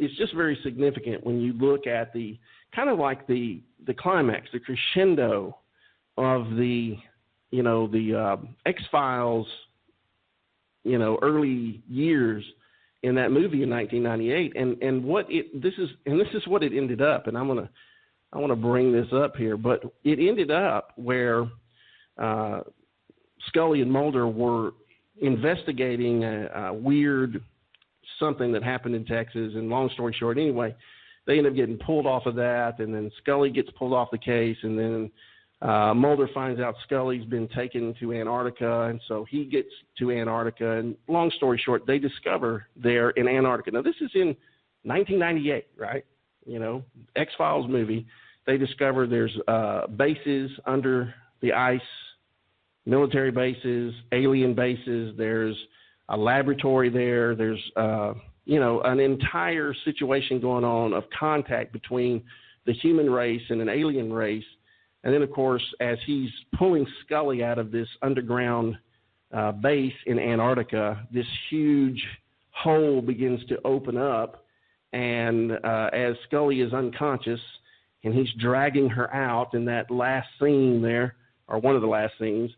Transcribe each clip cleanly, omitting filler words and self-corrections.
it's just very significant when you look at the kind of like the climax, the crescendo of the X-Files, early years in that movie in 1998, and this is what it ended up, and I want to bring this up here, but it ended up where Scully and Mulder were investigating a weird something that happened in Texas, and long story short, anyway, they end up getting pulled off of that, and then Scully gets pulled off the case, and then Mulder finds out Scully's been taken to Antarctica, and so he gets to Antarctica, and long story short, they discover there in Antarctica. Now, this is in 1998, right? X-Files movie. They discover there's bases under the ice, military bases, alien bases. There's a laboratory there. There's, an entire situation going on of contact between the human race and an alien race. And then, of course, as he's pulling Scully out of this underground base in Antarctica, this huge hole begins to open up. And as Scully is unconscious and he's dragging her out in that last scene there, or one of the last scenes,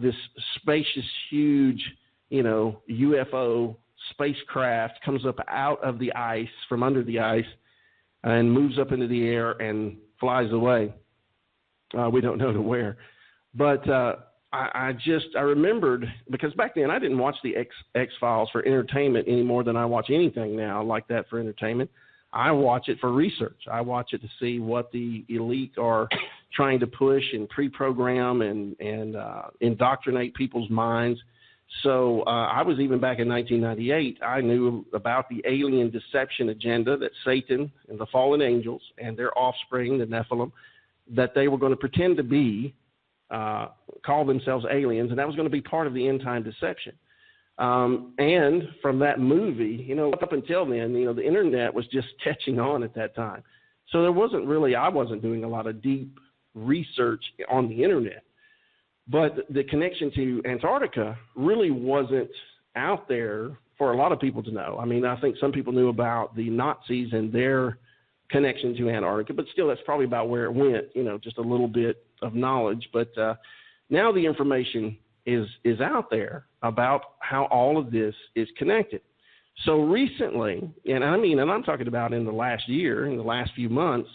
this spacious, huge, UFO spacecraft comes up out of the ice, from under the ice, and moves up into the air and flies away. We don't know to where. But I remembered, because back then I didn't watch the X-Files for entertainment any more than I watch anything now like that for entertainment. I watch it for research. I watch it to see what the elite are trying to push and pre-program and indoctrinate people's minds. So I was even back in 1998, I knew about the alien deception agenda that Satan and the fallen angels and their offspring, the Nephilim, that they were going to pretend to be, call themselves aliens, and that was going to be part of the end-time deception. And from that movie, up until then, the internet was just catching on at that time. So I wasn't doing a lot of deep research on the internet. But the connection to Antarctica really wasn't out there for a lot of people to know. I mean, I think some people knew about the Nazis and their connection to Antarctica, but still that's probably about where it went, just a little bit of knowledge. But now the information is out there about how all of this is connected. So recently, and I'm talking about in the last year, in the last few months,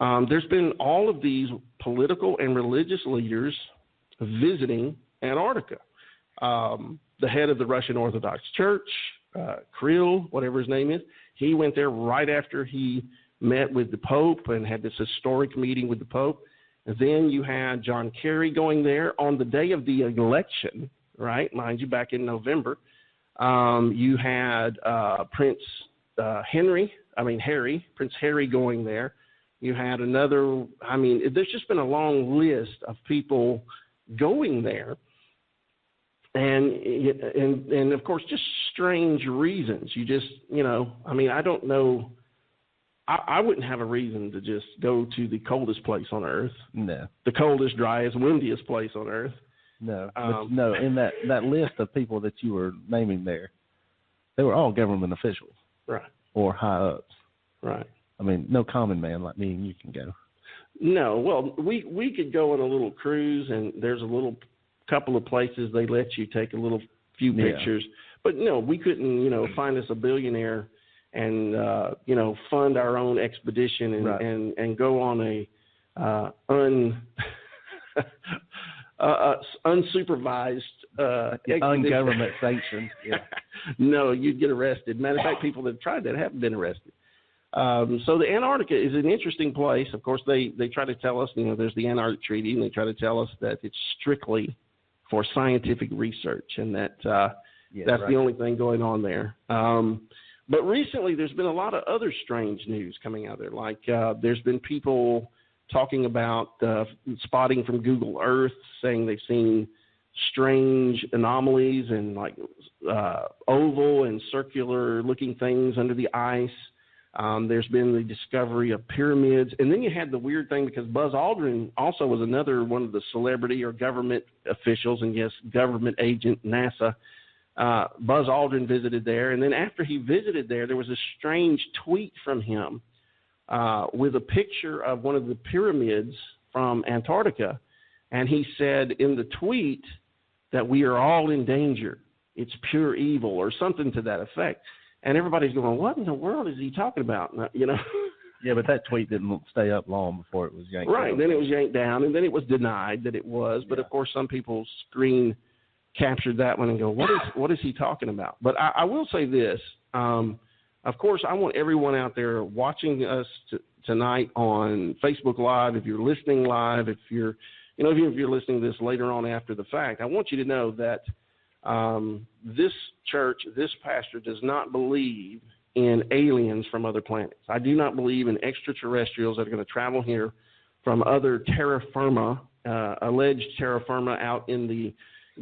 there's been all of these political and religious leaders visiting Antarctica. The head of the Russian Orthodox Church, Kirill, whatever his name is, he went there right after he met with the Pope and had this historic meeting with the Pope. And then you had John Kerry going there on the day of the election, right? Mind you, back in November. You had Prince Harry going there. You had there's just been a long list of people going there. And of course, just strange reasons. You just, I don't know. I wouldn't have a reason to just go to the coldest place on earth. No. The coldest, driest, windiest place on earth. No. No, in that list of people that you were naming there, they were all government officials. Right. Or high ups. Right. I mean, no common man like me and you can go. No. Well, we could go on a little cruise, and there's a little couple of places they let you take a few pictures. But no, we couldn't, find us a billionaire and fund our own expedition and go on a unsupervised ungovernment sanctioned. Yeah. No, you'd get arrested. Matter of fact, people that have tried that have been arrested. So the Antarctica is an interesting place. Of course, they try to tell us, there's the Antarctic Treaty, and they try to tell us that it's strictly for scientific research, and that that's the only thing going on there. But recently, there's been a lot of other strange news coming out there. Like there's been people talking about spotting from Google Earth, saying they've seen strange anomalies and like oval and circular looking things under the ice. There's been the discovery of pyramids. And then you had the weird thing, because Buzz Aldrin also was another one of the celebrity or government officials, and yes, government agent, NASA. Buzz Aldrin visited there, and then after he visited there was a strange tweet from him with a picture of one of the pyramids from Antarctica, and he said in the tweet that we are all in danger. It's pure evil, or something to that effect. And everybody's going, what in the world is he talking about? You know? Yeah, but that tweet didn't stay up long before it was yanked down. Right, down. then it was yanked down, and then it was denied that it was. But, of course, some people screen captured that one and go, what is he talking about? But I will say this. Of course, I want everyone out there watching us tonight on Facebook Live, if you're listening live, if you're listening to this later on after the fact, I want you to know that this church, this pastor does not believe in aliens from other planets. I do not believe in extraterrestrials that are going to travel here from other terra firma, alleged terra firma out in the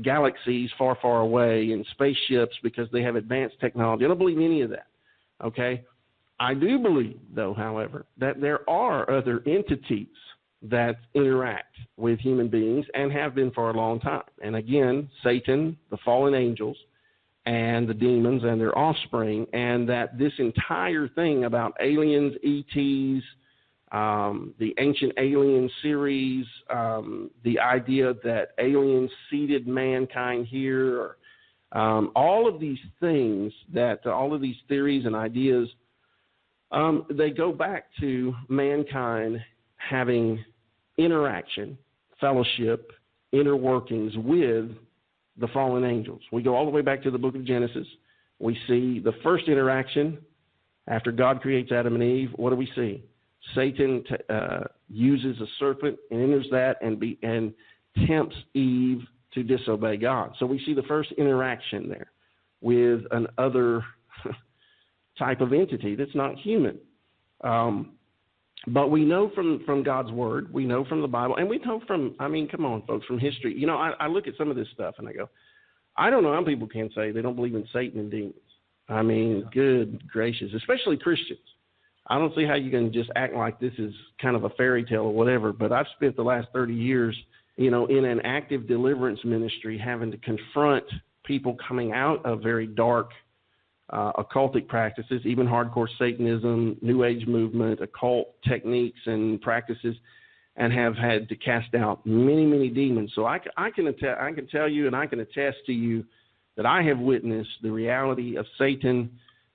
galaxies far, far away in spaceships because they have advanced technology. I don't believe any of that, okay? I do believe, though, however, that there are other entities that interact with human beings and have been for a long time. And again, Satan, the fallen angels, and the demons and their offspring, and that this entire thing about aliens, ETs, the Ancient Alien series, the idea that aliens seeded mankind here, all of these things, all of these theories and ideas, they go back to mankind having interaction, fellowship, inner workings with the fallen angels. We go all the way back to the book of Genesis. We see the first interaction after God creates Adam and Eve. What do we see? Satan uses a serpent and enters that and tempts Eve to disobey God. So we see the first interaction there with an other type of entity that's not human. But we know from God's Word, we know from the Bible, and we know from, come on, folks, from history. You know, I look at some of this stuff and I go, I don't know how people can say they don't believe in Satan and demons. Good gracious, especially Christians. I don't see how you can just act like this is kind of a fairy tale or whatever, but I've spent the last 30 years, in an active deliverance ministry having to confront people coming out of very dark occultic practices, even hardcore Satanism, New Age movement, occult techniques and practices, and have had to cast out many, many demons. So I can tell you and I can attest to you that I have witnessed the reality of Satan,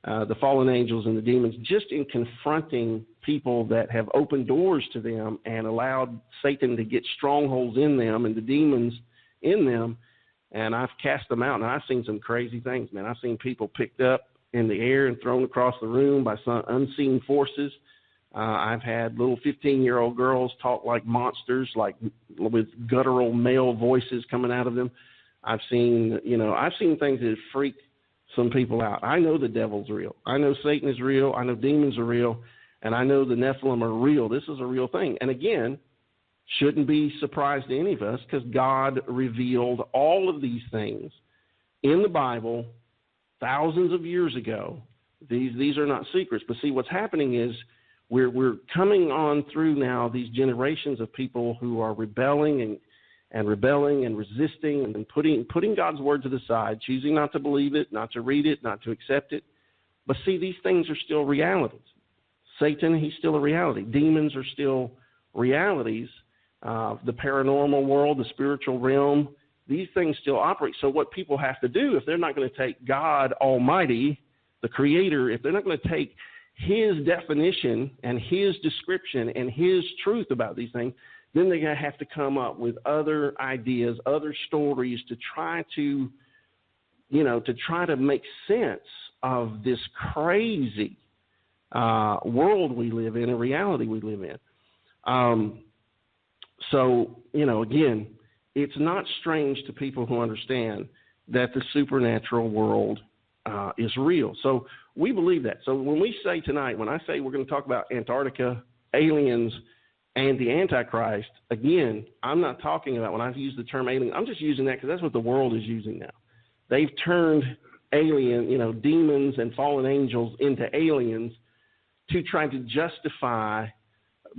the fallen angels, and the demons just in confronting people that have opened doors to them and allowed Satan to get strongholds in them and the demons in them. And I've cast them out, and I've seen some crazy things, man. I've seen people picked up in the air and thrown across the room by some unseen forces. I've had little 15-year-old girls talk like monsters, like with guttural male voices coming out of them. I've seen things that freak some people out. I know the devil's real. I know Satan is real. I know demons are real. And I know the Nephilim are real. This is a real thing. And again, shouldn't be surprised to any of us because God revealed all of these things in the Bible thousands of years ago. These are not secrets. But see, what's happening is we're coming on through now these generations of people who are rebelling and resisting and putting God's word to the side, choosing not to believe it, not to read it, not to accept it. But see, these things are still realities. Satan, he's still a reality. Demons are still realities. The paranormal world, the spiritual realm, these things still operate. So what people have to do, if they're not going to take God Almighty, the Creator, if they're not going to take His definition and His description and His truth about these things, then they're going to have to come up with other ideas, other stories to try to make sense of this crazy world we live in, a reality we live in. So, again, it's not strange to people who understand that the supernatural world is real. So we believe that. So when we say tonight, when I say we're going to talk about Antarctica, aliens, and the Antichrist, again, I'm not talking about, when I use the term alien, I'm just using that because that's what the world is using now. They've turned demons and fallen angels into aliens to try to justify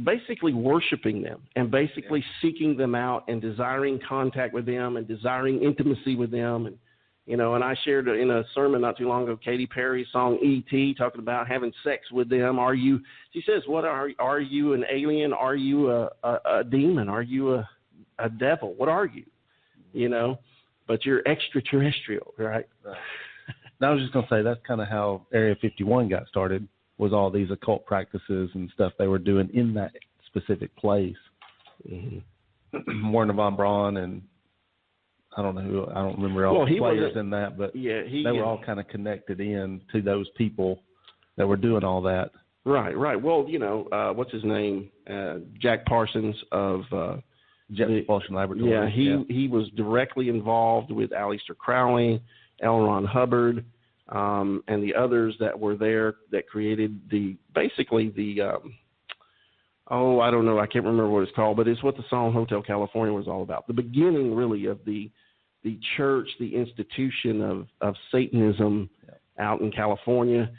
basically worshiping them and basically seeking them out and desiring contact with them and desiring intimacy with them You know, and I shared in a sermon not too long ago Katy Perry's song E.T., talking about having sex with them. She says, what are you an alien? Are you a demon? Are you a devil? What are you? You know, but you're extraterrestrial, right? I was just going to say that's kind of how Area 51 got started, was all these occult practices and stuff they were doing in that specific place. Werner von Braun and I don't remember all the players in that, but they were all kind of connected in to those people that were doing all that. Right. Well, you know, what's his name? Jack Parsons of Jet Propulsion Laboratory. Yeah, he was directly involved with Aleister Crowley, L. Ron Hubbard, and the others that were there that created I don't know, I can't remember what it's called, but it's what the song Hotel California was all about. The beginning, really, of the church, the institution of Satanism out in California.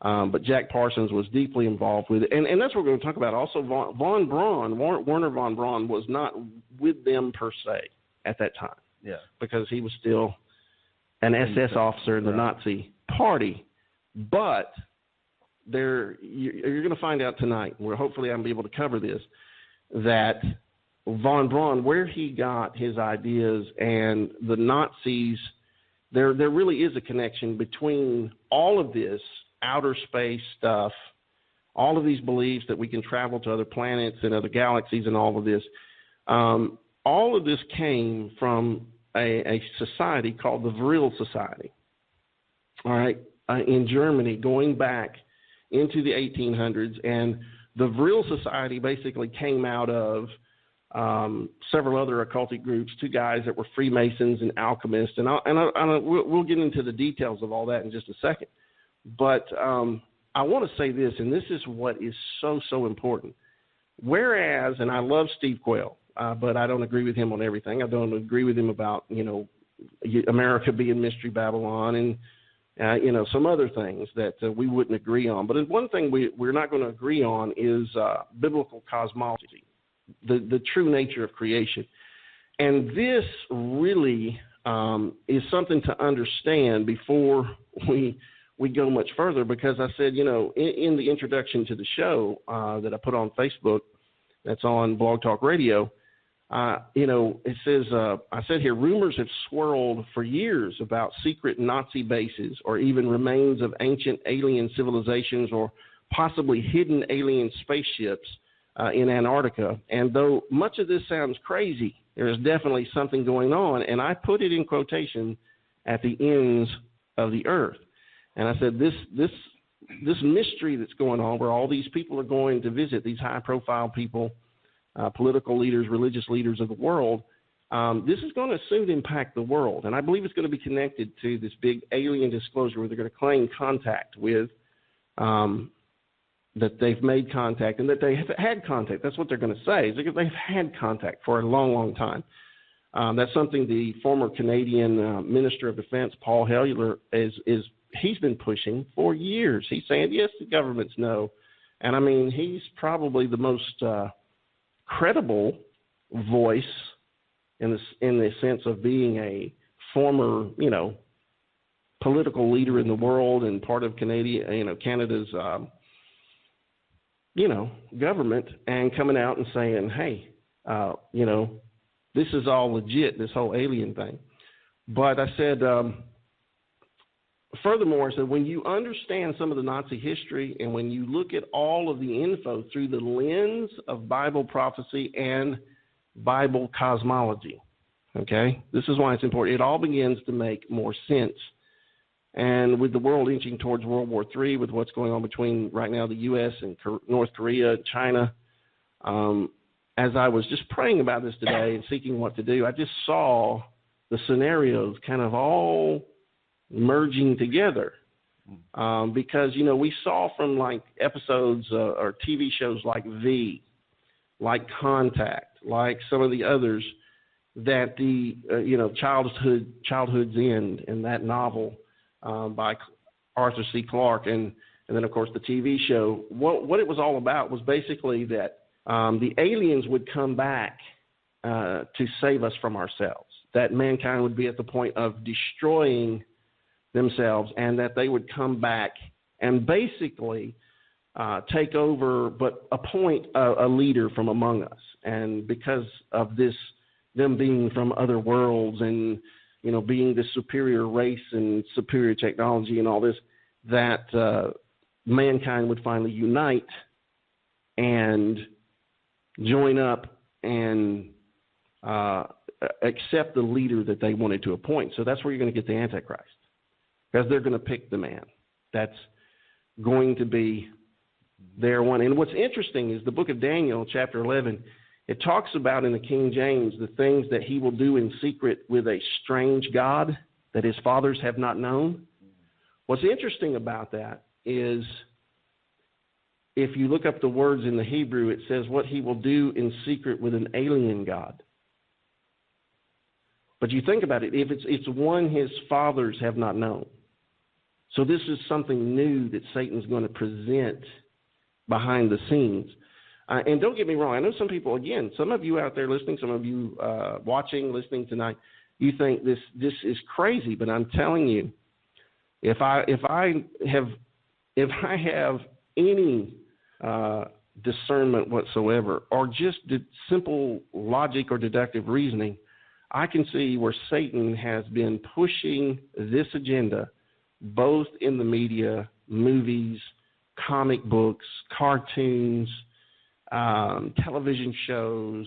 But Jack Parsons was deeply involved with it. And that's what we're going to talk about. Also, Werner von Braun was not with them per se at that time. Yeah. Because he was still an SS officer in the Nazi party. But you're going to find out tonight, where hopefully I'll be able to cover this, that von Braun, where he got his ideas and the Nazis, there really is a connection between all of this outer space stuff, all of these beliefs that we can travel to other planets and other galaxies and all of this. All of this came from a society called the Vril Society, all right, in Germany, going back into the 1800s. And the Vril Society basically came out of several other occultic groups, two guys that were Freemasons and alchemists. And we'll get into the details of all that in just a second. But I want to say this, and this is what is so important. Whereas, and I love Steve Quayle, but I don't agree with him on everything. I don't agree with him about, you know, America being Mystery Babylon and, some other things that we wouldn't agree on. But one thing we're not going to agree on is biblical cosmology, the true nature of creation. And this really is something to understand before we go much further, because I said, in the introduction to the show that I put on Facebook, that's on Blog Talk Radio, it says, I said here, rumors have swirled for years about secret Nazi bases or even remains of ancient alien civilizations or possibly hidden alien spaceships in Antarctica. And though much of this sounds crazy, there is definitely something going on. And I put it in quotation, at the ends of the earth. And I said, this mystery that's going on, where all these people are going to visit, these high-profile people, political leaders, religious leaders of the world, this is going to soon impact the world. And I believe it's going to be connected to this big alien disclosure where they're going to claim contact with, that they've made contact and that they have had contact. That's what they're going to say, is that they've had contact for a long, long time. That's something the former Canadian Minister of Defense, Paul Hellyer, he's been pushing for years. He's saying, yes, the governments know. And, I mean, he's probably the most credible voice in the sense of being a former, political leader in the world and part of Canada's, government, and coming out and saying, hey, this is all legit, this whole alien thing. But I said, furthermore, I said, when you understand some of the Nazi history and when you look at all of the info through the lens of Bible prophecy and Bible cosmology, okay, this is why it's important. It all begins to make more sense. And with the world inching towards World War III, with what's going on between right now the U.S. and North Korea, China, as I was just praying about this today and seeking what to do, I just saw the scenarios kind of all merging together, because, we saw from like episodes or TV shows like V, like Contact, like some of the others, that the, Childhood's End in that novel by Arthur C. Clarke, and then, of course, the TV show, what it was all about was basically that the aliens would come back to save us from ourselves. that mankind would be at the point of destroying themselves, and that they would come back and basically take over, but appoint a leader from among us. And because of this, them being from other worlds and, being the superior race and superior technology and all this, that mankind would finally unite and join up and accept the leader that they wanted to appoint. So that's where you're going to get the Antichrist, because they're going to pick the man that's going to be their one. And what's interesting is the book of Daniel, chapter 11, it talks about in the King James the things that he will do in secret with a strange God that his fathers have not known. What's interesting about that is if you look up the words in the Hebrew, it says what he will do in secret with an alien God. But you think about it, if it's one his fathers have not known. So this is something new that Satan's going to present behind the scenes. And don't get me wrong, I know some people, again, some of you out there listening, some of you watching, listening tonight, you think this is crazy, but I'm telling you, if I have any discernment whatsoever, or just simple logic or deductive reasoning, I can see where Satan has been pushing this agenda, both in the media, movies, comic books, cartoons, television shows,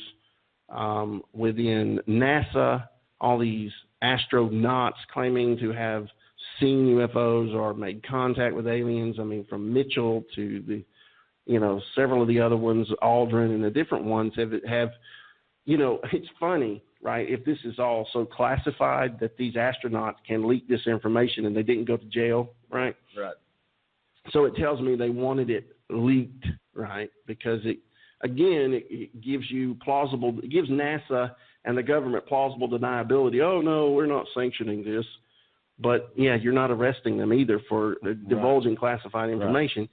within NASA, all these astronauts claiming to have seen UFOs or made contact with aliens. I mean, from Mitchell to the, several of the other ones, Aldrin, and the different ones have, it's funny, right? If this is all so classified that these astronauts can leak this information and they didn't go to jail, right? Right. So it tells me they wanted it leaked, right? Because it gives it gives NASA and the government plausible deniability. Oh, no, we're not sanctioning this. But, yeah, you're not arresting them either for divulging classified information. Right.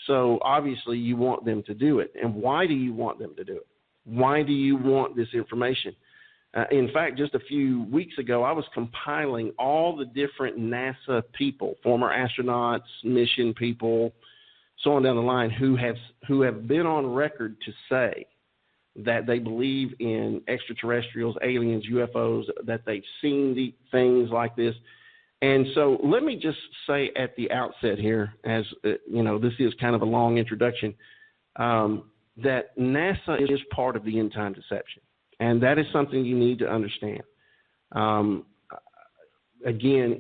So, obviously, you want them to do it. And why do you want them to do it? Why do you want this information? In fact, just a few weeks ago, I was compiling all the different NASA people, former astronauts, mission people, so on down the line, who have been on record to say that they believe in extraterrestrials, aliens, UFOs, that they've seen things like this. And so let me just say at the outset here, as this is kind of a long introduction, that NASA is part of the end-time deception. And that is something you need to understand. Again,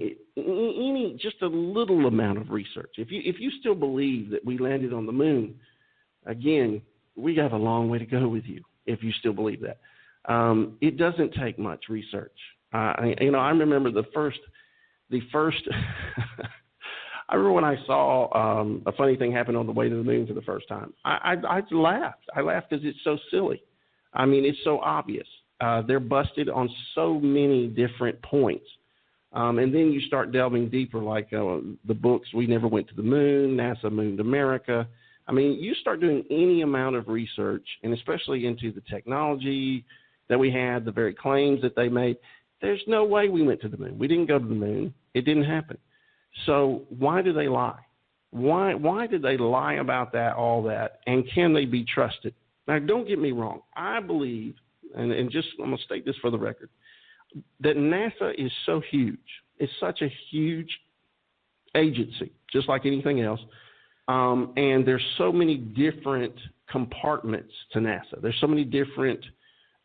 just a little amount of research. If you still believe that we landed on the moon, again, we got a long way to go with you. If you still believe that, it doesn't take much research. I remember the first. I remember when I saw a funny thing happen on the way to the moon for the first time. I laughed. I laughed because it's so silly. I mean, it's so obvious. They're busted on so many different points. And then you start delving deeper, like the books, We Never Went to the Moon, NASA Mooned America. I mean, you start doing any amount of research, and especially into the technology that we had, the very claims that they made. There's no way we went to the moon. We didn't go to the moon. It didn't happen. So why do they lie? Why did they lie about that, all that, and can they be trusted? Now, don't get me wrong. I believe, and I'm going to state this for the record, that NASA is so huge. It's such a huge agency, just like anything else. And there's so many different compartments to NASA. There's so many different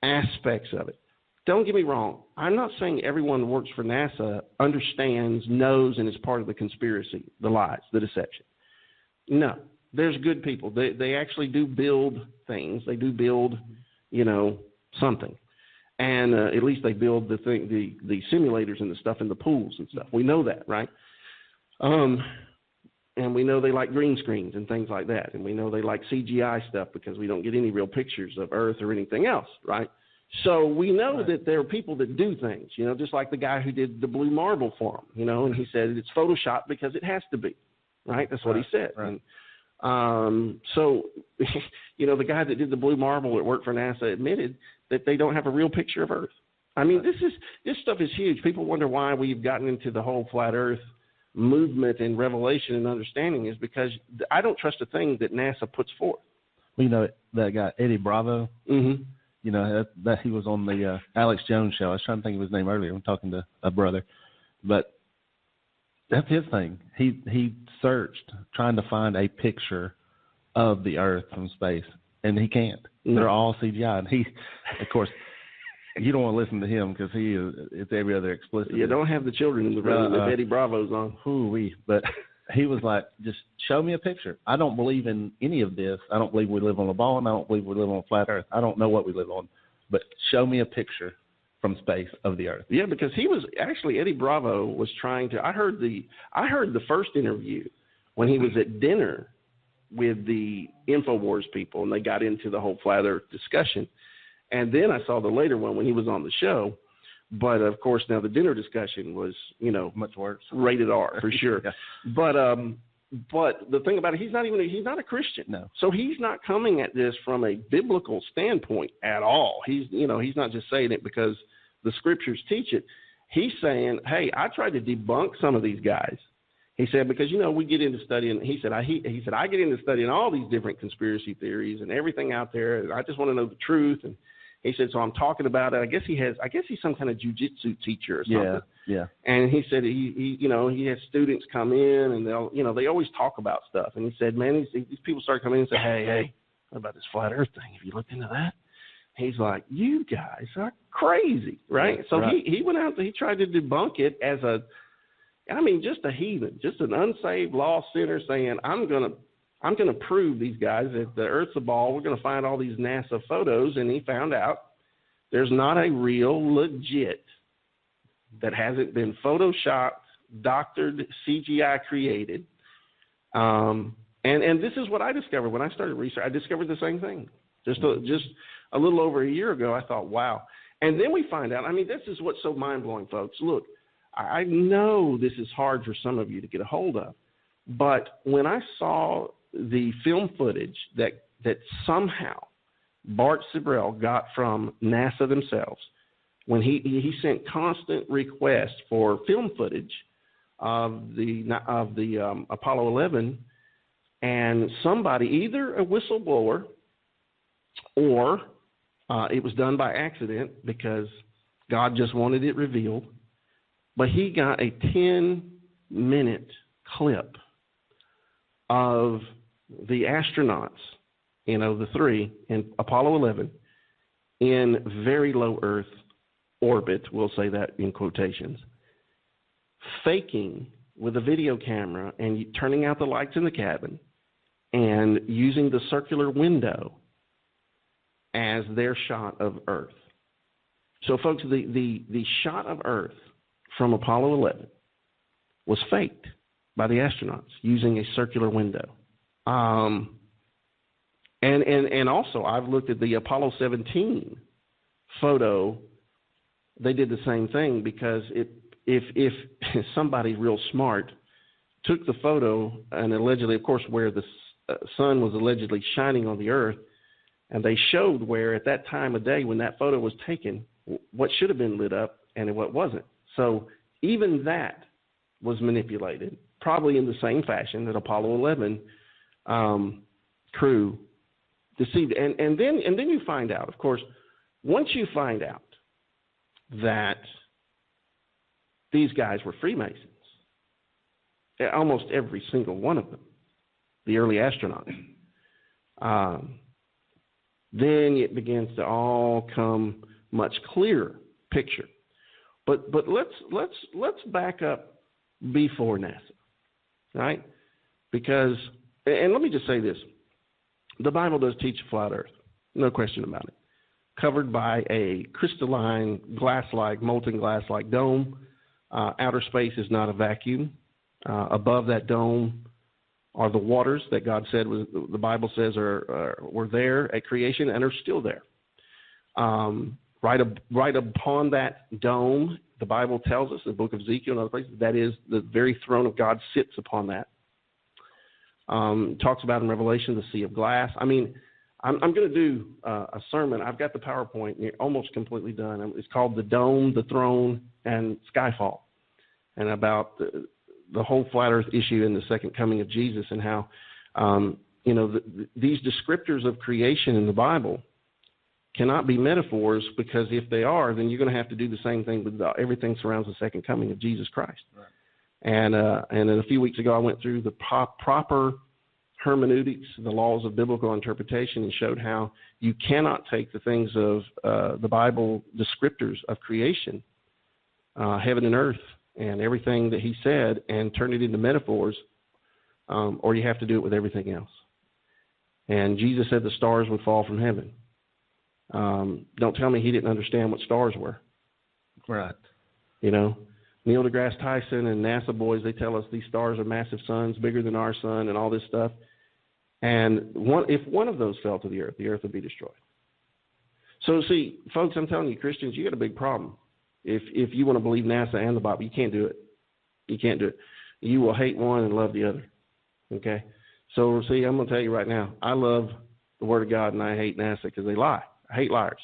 aspects of it. Don't get me wrong. I'm not saying everyone who works for NASA understands, knows, and is part of the conspiracy, the lies, the deception. No. There's good people. They actually do build things. They do build, something. And at least they build the simulators and the stuff in the pools and stuff. We know that, right? And we know they like green screens and things like that. And we know they like CGI stuff because we don't get any real pictures of Earth or anything else, right? So we know that there are people that do things, just like the guy who did the blue marble for him, and he said it's Photoshopped because it has to be, right? That's what he said. Right. And, so, the guy that did the blue marble that worked for NASA admitted that they don't have a real picture of Earth. I mean, this stuff is huge. People wonder why we've gotten into the whole flat Earth movement and revelation and understanding is because I don't trust a thing that NASA puts forth. Well, you know, that guy, Eddie Bravo, mm-hmm. you know, that he was on the Alex Jones show. I was trying to think of his name earlier. I'm talking to a brother. But that's his thing. He searched trying to find a picture of the Earth from space, and he can't. No. They're all CGI. And he, of course, you don't want to listen to him because it's every other explicit. You don't have the children in the room if Eddie Bravo's on. Hoo-wee. But he was like, just show me a picture. I don't believe in any of this. I don't believe we live on a ball, and I don't believe we live on a flat Earth. I don't know what we live on. But show me a picture from space of the Earth. Yeah, because he was actually, Eddie Bravo was trying to, I heard the first interview when he was at dinner with the InfoWars people, and they got into the whole flat Earth discussion. And then I saw the later one when he was on the show. But, of course, now the dinner discussion was, you know, much worse. Rated R, for sure. Yeah. But the thing about it, he's not a Christian. No. So he's not coming at this from a biblical standpoint at all. He's not just saying it because the scriptures teach it. He's saying, hey, I tried to debunk some of these guys. He said, because, you know, we get into studying, he said, I get into studying all these different conspiracy theories and everything out there, and I just want to know the truth. And he said, so I'm talking about it. I guess he's some kind of jiu-jitsu teacher or something. Yeah. And he said he has students come in and they always talk about stuff. And he said, man, these people start coming in and say, hey, what about this flat Earth thing? Have you looked into that? He's like, you guys are crazy, right? Yeah, so right. he went out there, he tried to debunk it as just a heathen, just an unsaved, lost sinner saying, I'm gonna prove these guys that the Earth's a ball. We're gonna find all these NASA photos, and he found out there's not a real legit that hasn't been photoshopped, doctored, CGI created. And this is what I discovered when I started research. I discovered the same thing just a little over a year ago. I thought, wow. And then we find out. I mean, this is what's so mind blowing, folks. Look, I know this is hard for some of you to get a hold of, but when I saw the film footage that somehow Bart Sibrel got from NASA themselves, when he sent constant requests for film footage of the Apollo 11, and somebody, either a whistleblower or it was done by accident because God just wanted it revealed, but he got a 10-minute clip of the astronauts, the three in Apollo 11, in very low Earth orbit, we'll say that in quotations, faking with a video camera and turning out the lights in the cabin and using the circular window as their shot of Earth. So, folks, the shot of Earth from Apollo 11 was faked by the astronauts using a circular window. And also, I've looked at the Apollo 17 photo. They did the same thing because if somebody real smart took the photo and allegedly, of course, where the sun was allegedly shining on the Earth, and they showed where at that time of day when that photo was taken, what should have been lit up and what wasn't. So even that was manipulated, probably in the same fashion that Apollo 11 crew deceived. And then you find out, of course, once you find out that these guys were Freemasons, almost every single one of them, the early astronauts, then it begins to all come much clearer picture. But let's back up before NASA, right? Because, and let me just say this, the Bible does teach a flat Earth, no question about it, covered by a crystalline glass-like, molten glass-like dome. Outer space is not a vacuum. Above that dome are the waters that God said the Bible says were there at creation and are still there. Right upon that dome, the Bible tells us, the book of Ezekiel and other places, that is the very throne of God sits upon that. Talks about in Revelation the sea of glass. I mean, I'm going to do a sermon. I've got the PowerPoint almost completely done. It's called The Dome, the Throne, and Skyfall, and about the whole flat earth issue and the second coming of Jesus, and how, these descriptors of creation in the Bible cannot be metaphors, because if they are, then you're going to have to do the same thing with everything surrounds the second coming of Jesus Christ. Right. And then a few weeks ago, I went through the proper hermeneutics, the laws of biblical interpretation, and showed how you cannot take the things of the Bible descriptors of creation, heaven and earth, and everything that he said, and turn it into metaphors, or you have to do it with everything else. And Jesus said the stars would fall from heaven. Don't tell me he didn't understand what stars were. Right. Neil deGrasse Tyson and NASA boys, they tell us these stars are massive suns, bigger than our sun, and all this stuff. And if one of those fell to the earth would be destroyed. So, see, folks, I'm telling you, Christians, you got a big problem. If you want to believe NASA and the Bible, you can't do it. You can't do it. You will hate one and love the other. Okay? So, see, I'm going to tell you right now, I love the Word of God, and I hate NASA because they lie. I hate liars.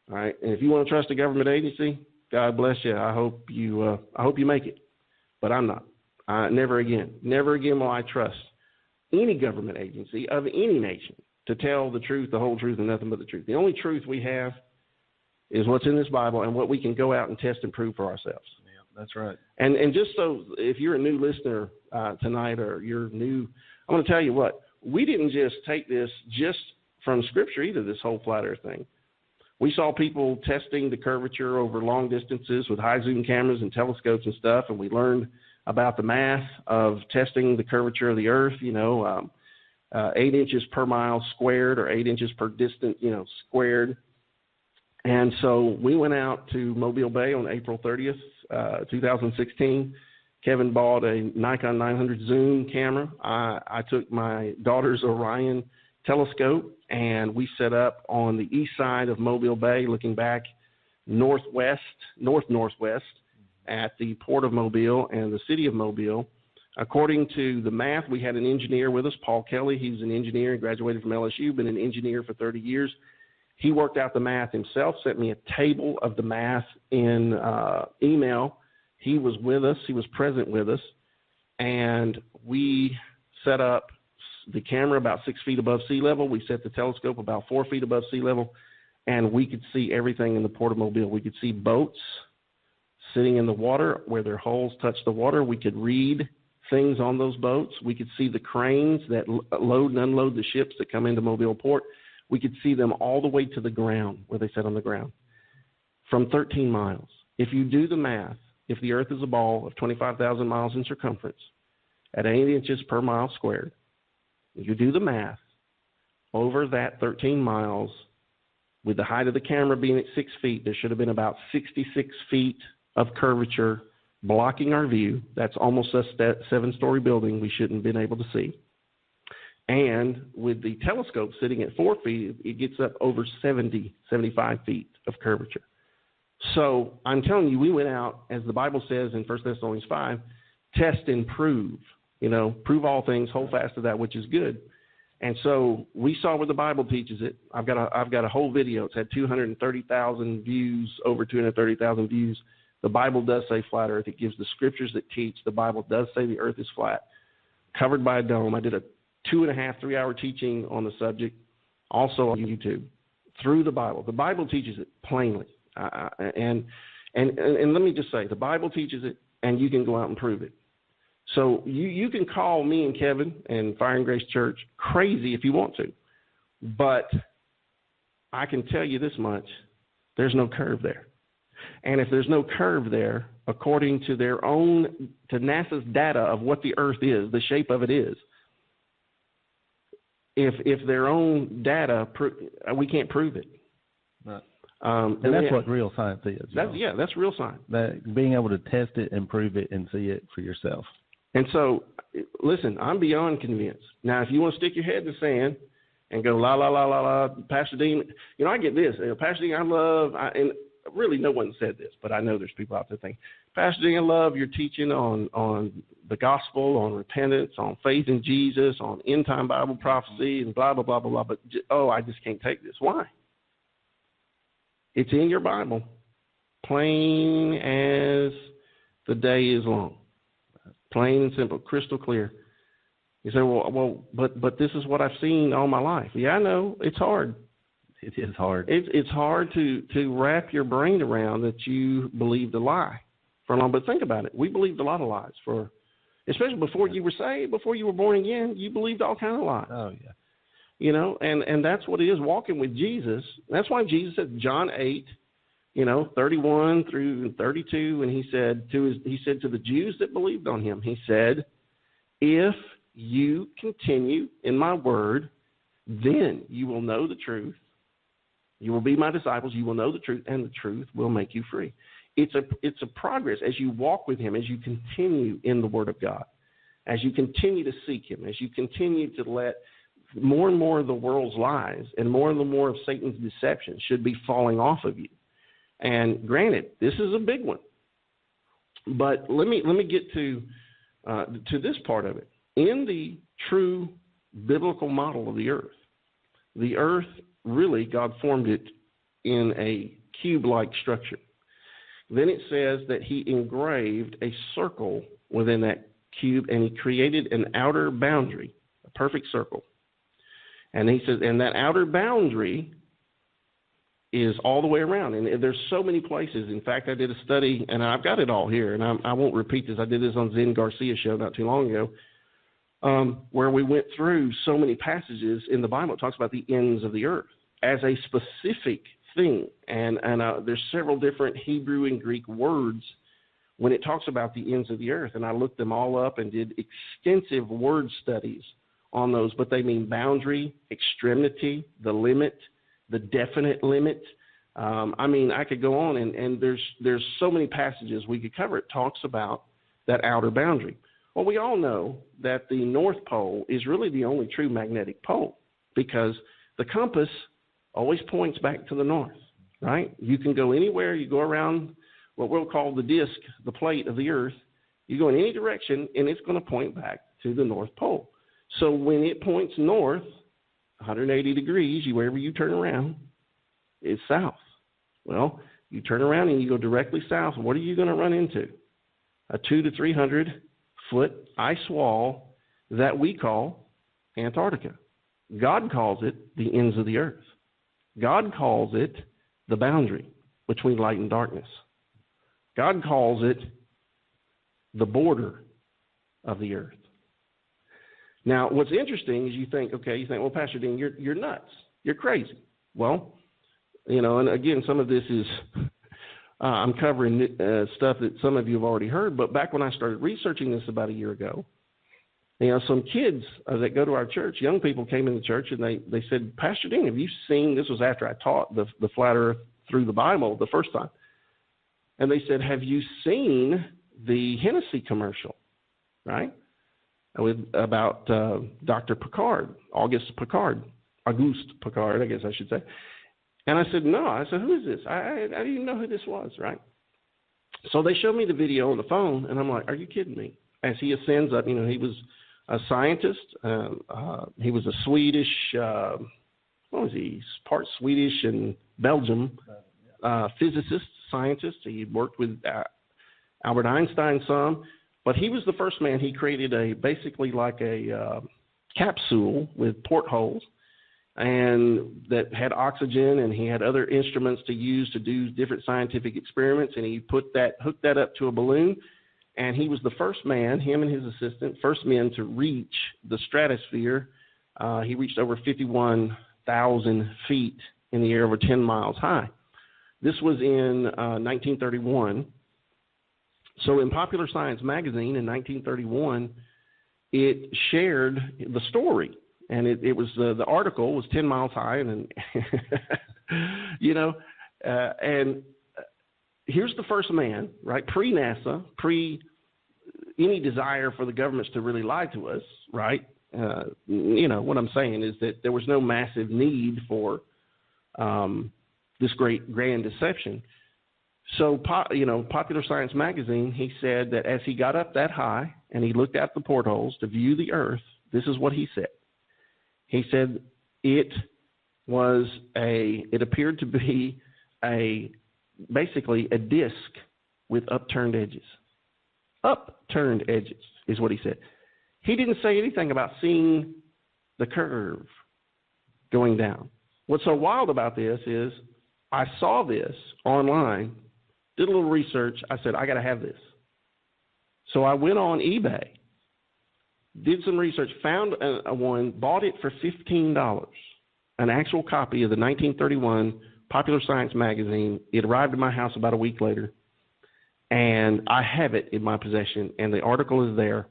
All right? And if you want to trust a government agency, God bless you. I hope you make it. But I'm not. Never again. Never again will I trust any government agency of any nation to tell the truth, the whole truth, and nothing but the truth. The only truth we have is what's in this Bible and what we can go out and test and prove for ourselves. Yeah, that's right. And just so if you're a new listener tonight, or you're new, I'm going to tell you what. We didn't just take this just from Scripture either, this whole flat earth thing. We saw people testing the curvature over long distances with high zoom cameras and telescopes and stuff, and we learned about the math of testing the curvature of the earth, 8 inches per mile squared, or 8 inches per distance, squared. And so we went out to Mobile Bay on April 30th, 2016. Kevin bought a Nikon 900 zoom camera. I took my daughter's Orion telescope, and we set up on the east side of Mobile Bay, looking back northwest at the port of Mobile and the city of Mobile. According to the math, we had an engineer with us, Paul Kelly. He was an engineer and graduated from LSU, been an engineer for 30 years. He worked out the math himself, sent me a table of the math in email. He was with us. He was present with us. And we set up the camera about 6 feet above sea level. We set the telescope about 4 feet above sea level, and we could see everything in the port of Mobile. We could see boats sitting in the water where their hulls touched the water. We could read things on those boats. We could see the cranes that load and unload the ships that come into Mobile port. We could see them all the way to the ground, where they sit on the ground, from 13 miles. If you do the math, if the earth is a ball of 25,000 miles in circumference at 8 inches per mile squared, you do the math over that 13 miles, with the height of the camera being at 6 feet, there should have been about 66 feet of curvature blocking our view. That's almost a 7-story building we shouldn't have been able to see. And with the telescope sitting at 4 feet, it gets up over 75 feet of curvature. So I'm telling you, we went out, as the Bible says in 1 Thessalonians 5, test and prove. Prove all things, hold fast to that which is good. And so we saw where the Bible teaches it. I've got a whole video. It's had 230,000 views, over 230,000 views. The Bible does say flat earth. It gives the scriptures that teach. The Bible does say the earth is flat, covered by a dome. I did a 2.5, 3-hour teaching on the subject, also on YouTube, through the Bible. The Bible teaches it plainly. And let me just say, the Bible teaches it, and you can go out and prove it. So you can call me and Kevin and Fire and Grace Church crazy if you want to, but I can tell you this much: there's no curve there. And if there's no curve there, according to to NASA's data of what the Earth is, the shape of it is, if their own data, we can't prove it. Right. And that's what real science is. That's real science. That being able to test it and prove it and see it for yourself. And so, listen, I'm beyond convinced. Now, if you want to stick your head in the sand and go, la, la, la, la, la, Pastor Dean, I get this. Pastor Dean, and really no one said this, but I know there's people out there thinking, Pastor Dean, I love your teaching on the gospel, on repentance, on faith in Jesus, on end-time Bible prophecy, and blah, blah, blah, blah, blah. But, I just can't take this. Why? It's in your Bible, plain as the day is long. Plain and simple, crystal clear. You say, but this is what I've seen all my life. Yeah, I know. It's hard. It is hard. It's hard to wrap your brain around that you believed a lie for long. But think about it. We believed a lot of lies especially before you were saved, before you were born again. You believed all kinds of lies. Oh, yeah. You know, and that's what it is, walking with Jesus. That's why Jesus said, John 8, 31 through 32, and he said to the Jews that believed on him, he said, if you continue in my word, then you will know the truth. You will be my disciples. You will know the truth, and the truth will make you free. It's a progress as you walk with him, as you continue in the word of God, as you continue to seek him, as you continue to let more and more of the world's lies and more of Satan's deception should be falling off of you. And granted, this is a big one. But let me get to this part of it. In the true biblical model of the earth really, God formed it in a cube-like structure. Then it says that he engraved a circle within that cube, and he created an outer boundary, a perfect circle. And he says, and that outer boundary is all the way around. And there's so many places. In fact, I did a study, and I've got it all here, and I won't repeat this. I did this on Zen Garcia's show not too long ago, where we went through so many passages in the Bible. It talks about the ends of the earth as a specific thing. And there's several different Hebrew and Greek words when it talks about the ends of the earth. And I looked them all up and did extensive word studies on those. But they mean boundary, extremity, the limit, the definite limit. I could go on, and there's so many passages we could cover. It talks about that outer boundary. Well, we all know that the North Pole is really the only true magnetic pole, because the compass always points back to the north, right? You can go anywhere. You go around what we'll call the disk, the plate of the earth. You go in any direction, and it's going to point back to the North Pole. So when it points north, 180 degrees, wherever you turn around, is south. Well, you turn around and you go directly south. What are you going to run into? A 200 to 300 foot ice wall that we call Antarctica. God calls it the ends of the earth. God calls it the boundary between light and darkness. God calls it the border of the earth. Now, what's interesting is you think, well, Pastor Dean, you're nuts. You're crazy. Well, and again, some of this is, I'm covering stuff that some of you have already heard, but back when I started researching this about a year ago, some kids that go to our church, young people came in the church, and they said, Pastor Dean, have you seen, this was after I taught the flat earth through the Bible the first time, and they said, have you seen the Hennessy commercial, right? About Dr. Picard, Auguste Picard, I guess I should say. And I said, no. I said, who is this? I didn't even know who this was, right? So they showed me the video on the phone, and I'm like, are you kidding me? As he ascends up, he was a scientist. He was a Swedish, what was he? Part Swedish and Belgium physicist, scientist. He worked with Albert Einstein some. But he was the first man. He created basically like a capsule with portholes, and that had oxygen, and he had other instruments to use to do different scientific experiments, and he hooked that up to a balloon, and he was the first man, him and his assistant, first men to reach the stratosphere. He reached over 51,000 feet in the air, over 10 miles high. This was in 1931. So in Popular Science magazine in 1931, it shared the story, and it was the article was 10 miles high, and and here's the first man, right? Pre-NASA, any desire for the governments to really lie to us, right? What I'm saying is that there was no massive need for this grand deception. So, Popular Science magazine, he said that as he got up that high and he looked out the portholes to view the Earth, this is what he said. He said it appeared to be basically a disc with upturned edges. Upturned edges is what he said. He didn't say anything about seeing the curve going down. What's so wild about this is I saw this online, did a little research. I said, I got to have this. So I went on eBay, did some research, found one, bought it for $15, an actual copy of the 1931 Popular Science magazine. It arrived at my house about a week later, and I have it in my possession, and the article is there.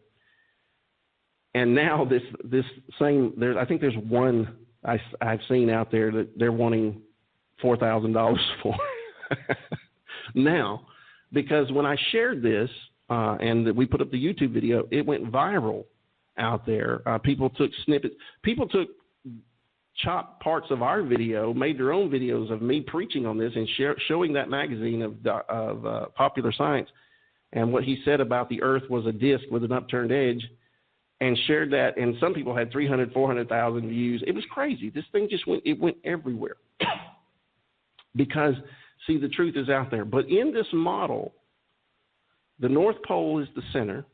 And now this same, I think there's one I've seen out there that they're wanting $4,000 for. Now, because when I shared this and we put up the YouTube video, it went viral out there. People took snippets. People took chopped parts of our video, made their own videos of me preaching on this and showing that magazine of Popular Science and what he said about the Earth was a disc with an upturned edge, and shared that. And some people had 300,000, 400,000 views. It was crazy. This thing just went everywhere. Because, see, the truth is out there. But in this model, the North Pole is the center.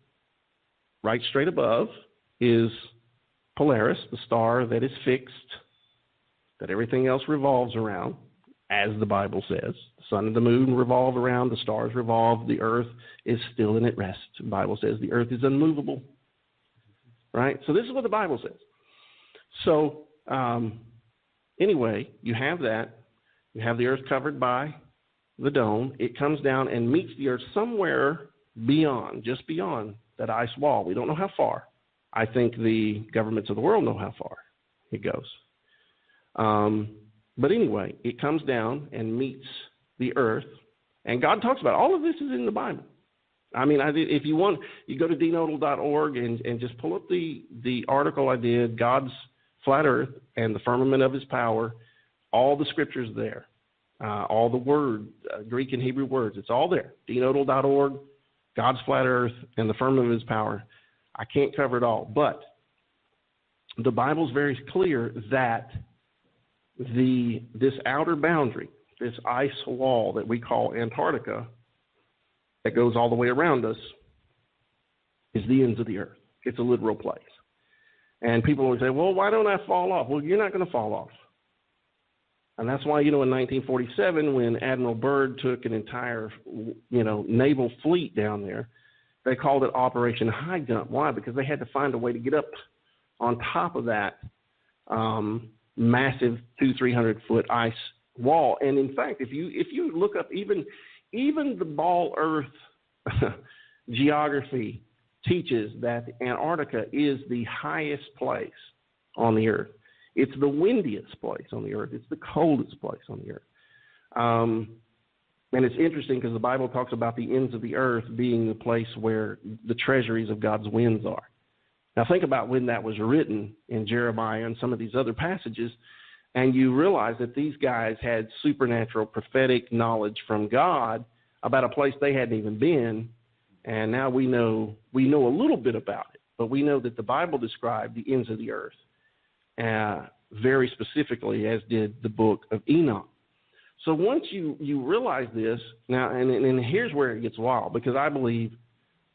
Right straight above is Polaris, the star that is fixed, that everything else revolves around, as the Bible says. The sun and the moon revolve around, the stars revolve, the earth is still and at rest. The Bible says the earth is unmovable. Right? So this is what the Bible says. So anyway, you have that. You have the earth covered by the dome. It comes down and meets the earth somewhere beyond, just beyond that ice wall. We don't know how far. I think the governments of the world know how far it goes. But anyway, it comes down and meets the earth. And God talks about it. All of this is in the Bible. I mean, if you want, you go to dnodal.org and just pull up the article I did, God's flat earth and the firmament of his power. All the scriptures there, all the word, Greek and Hebrew words, it's all there. dnodal.org, God's flat earth and the firmament of his power. I can't cover it all, but the Bible's very clear that this outer boundary, this ice wall that we call Antarctica, that goes all the way around us, is the ends of the earth. It's a literal place. And people will say, well, why don't I fall off? Well, you're not going to fall off. And that's why, in 1947, when Admiral Byrd took an entire, naval fleet down there, they called it Operation High Jump. Why? Because they had to find a way to get up on top of that massive 200-300-foot ice wall. And in fact, if you look up even the ball Earth geography teaches that Antarctica is the highest place on the earth. It's the windiest place on the earth. It's the coldest place on the earth. And it's interesting because the Bible talks about the ends of the earth being the place where the treasuries of God's winds are. Now think about when that was written in Jeremiah and some of these other passages, and you realize that these guys had supernatural prophetic knowledge from God about a place they hadn't even been, and now we know a little bit about it, but we know that the Bible described the ends of the earth very specifically, as did the book of Enoch. So once you realize this, now, and here's where it gets wild, because I believe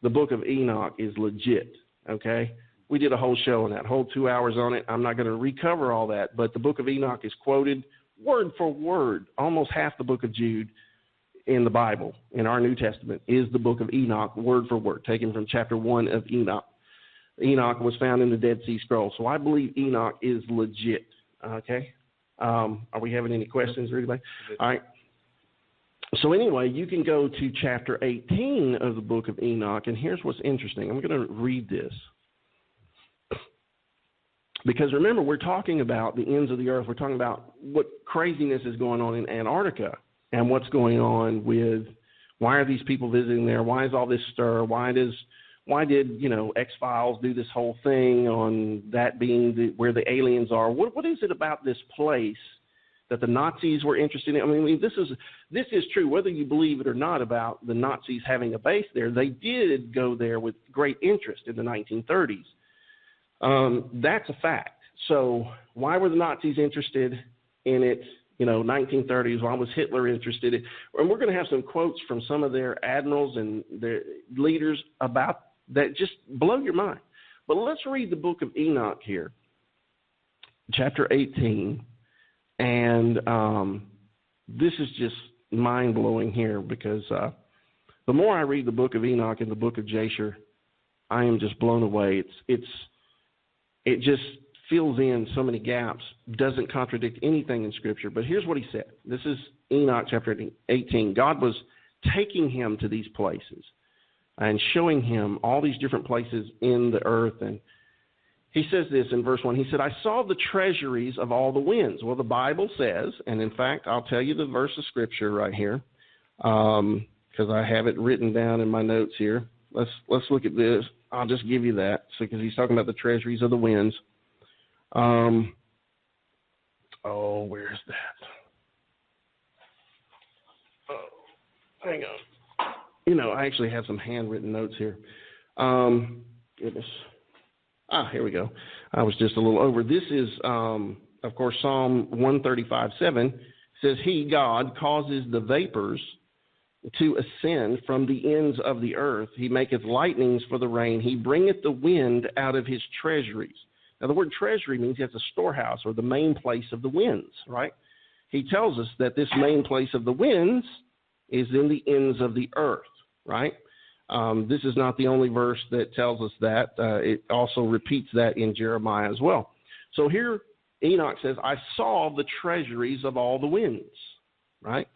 the book of Enoch is legit, okay? We did a whole show on that, whole 2 hours on it. I'm not going to recover all that, but the book of Enoch is quoted word for word. Almost half the book of Jude in the Bible, in our New Testament, is the book of Enoch, word for word, taken from chapter 1 of Enoch. Enoch was found in the Dead Sea Scrolls, so I believe Enoch is legit, okay? Are we having any questions or anybody? All right. So anyway, you can go to chapter 18 of the book of Enoch, and here's what's interesting. I'm going to read this. Because remember, we're talking about the ends of the earth. We're talking about what craziness is going on in Antarctica and what's going on with why are these people visiting there? Why is all this stir? Why did X-Files do this whole thing on that being where the aliens are? What is it about this place that the Nazis were interested in. I mean, this is true, whether you believe it or not about the Nazis having a base there. They did go there with great interest in the 1930s. That's a fact. So why were the Nazis interested in it? 1930s. Why was Hitler interested in it? And we're going to have some quotes from some of their admirals and their leaders about that just blow your mind. But let's read the book of Enoch here, chapter 18. And this is just mind-blowing here because the more I read the book of Enoch and the book of Jasher, I am just blown away. It just fills in so many gaps, doesn't contradict anything in Scripture. But here's what he said. This is Enoch chapter 18. God was taking him to these places and showing him all these different places in the earth. And he says this in verse 1. He said, I saw the treasuries of all the winds. Well, the Bible says, and in fact, I'll tell you the verse of Scripture right here because I have it written down in my notes here. Let's look at this. I'll just give you that because he's talking about the treasuries of the winds. Where's that? Oh, hang on. I actually have some handwritten notes here. Goodness. Here we go. I was just a little over. This is, of course, Psalm 135:7 says, He, God, causes the vapors to ascend from the ends of the earth. He maketh lightnings for the rain. He bringeth the wind out of his treasuries. Now, the word treasury means it's a storehouse or the main place of the winds, right? He tells us that this main place of the winds is in the ends of the earth, right? This is not the only verse that tells us that. It also repeats that in Jeremiah as well. So here Enoch says, I saw the treasuries of all the winds, right?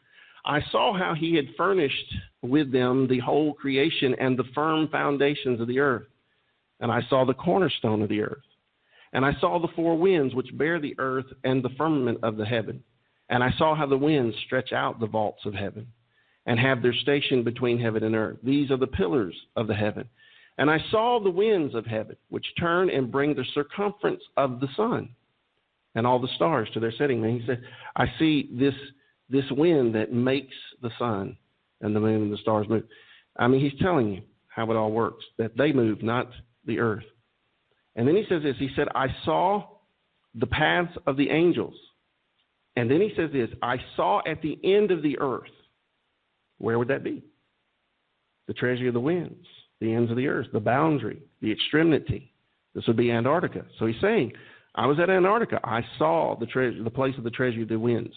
I saw how he had furnished with them the whole creation and the firm foundations of the earth. And I saw the cornerstone of the earth. And I saw the four winds which bear the earth and the firmament of the heaven. And I saw how the winds stretch out the vaults of heaven and have their station between heaven and earth. These are the pillars of the heaven. And I saw the winds of heaven, which turn and bring the circumference of the sun and all the stars to their setting. And he said, I see this wind that makes the sun and the moon and the stars move. I mean, he's telling you how it all works, that they move, not the earth. And then he says this, he said, I saw the paths of the angels. And then he says this, I saw at the end of the earth. Where would that be? The treasury of the winds, the ends of the earth, the boundary, the extremity. This would be Antarctica. So he's saying, I was at Antarctica. I saw the place of the treasury of the winds.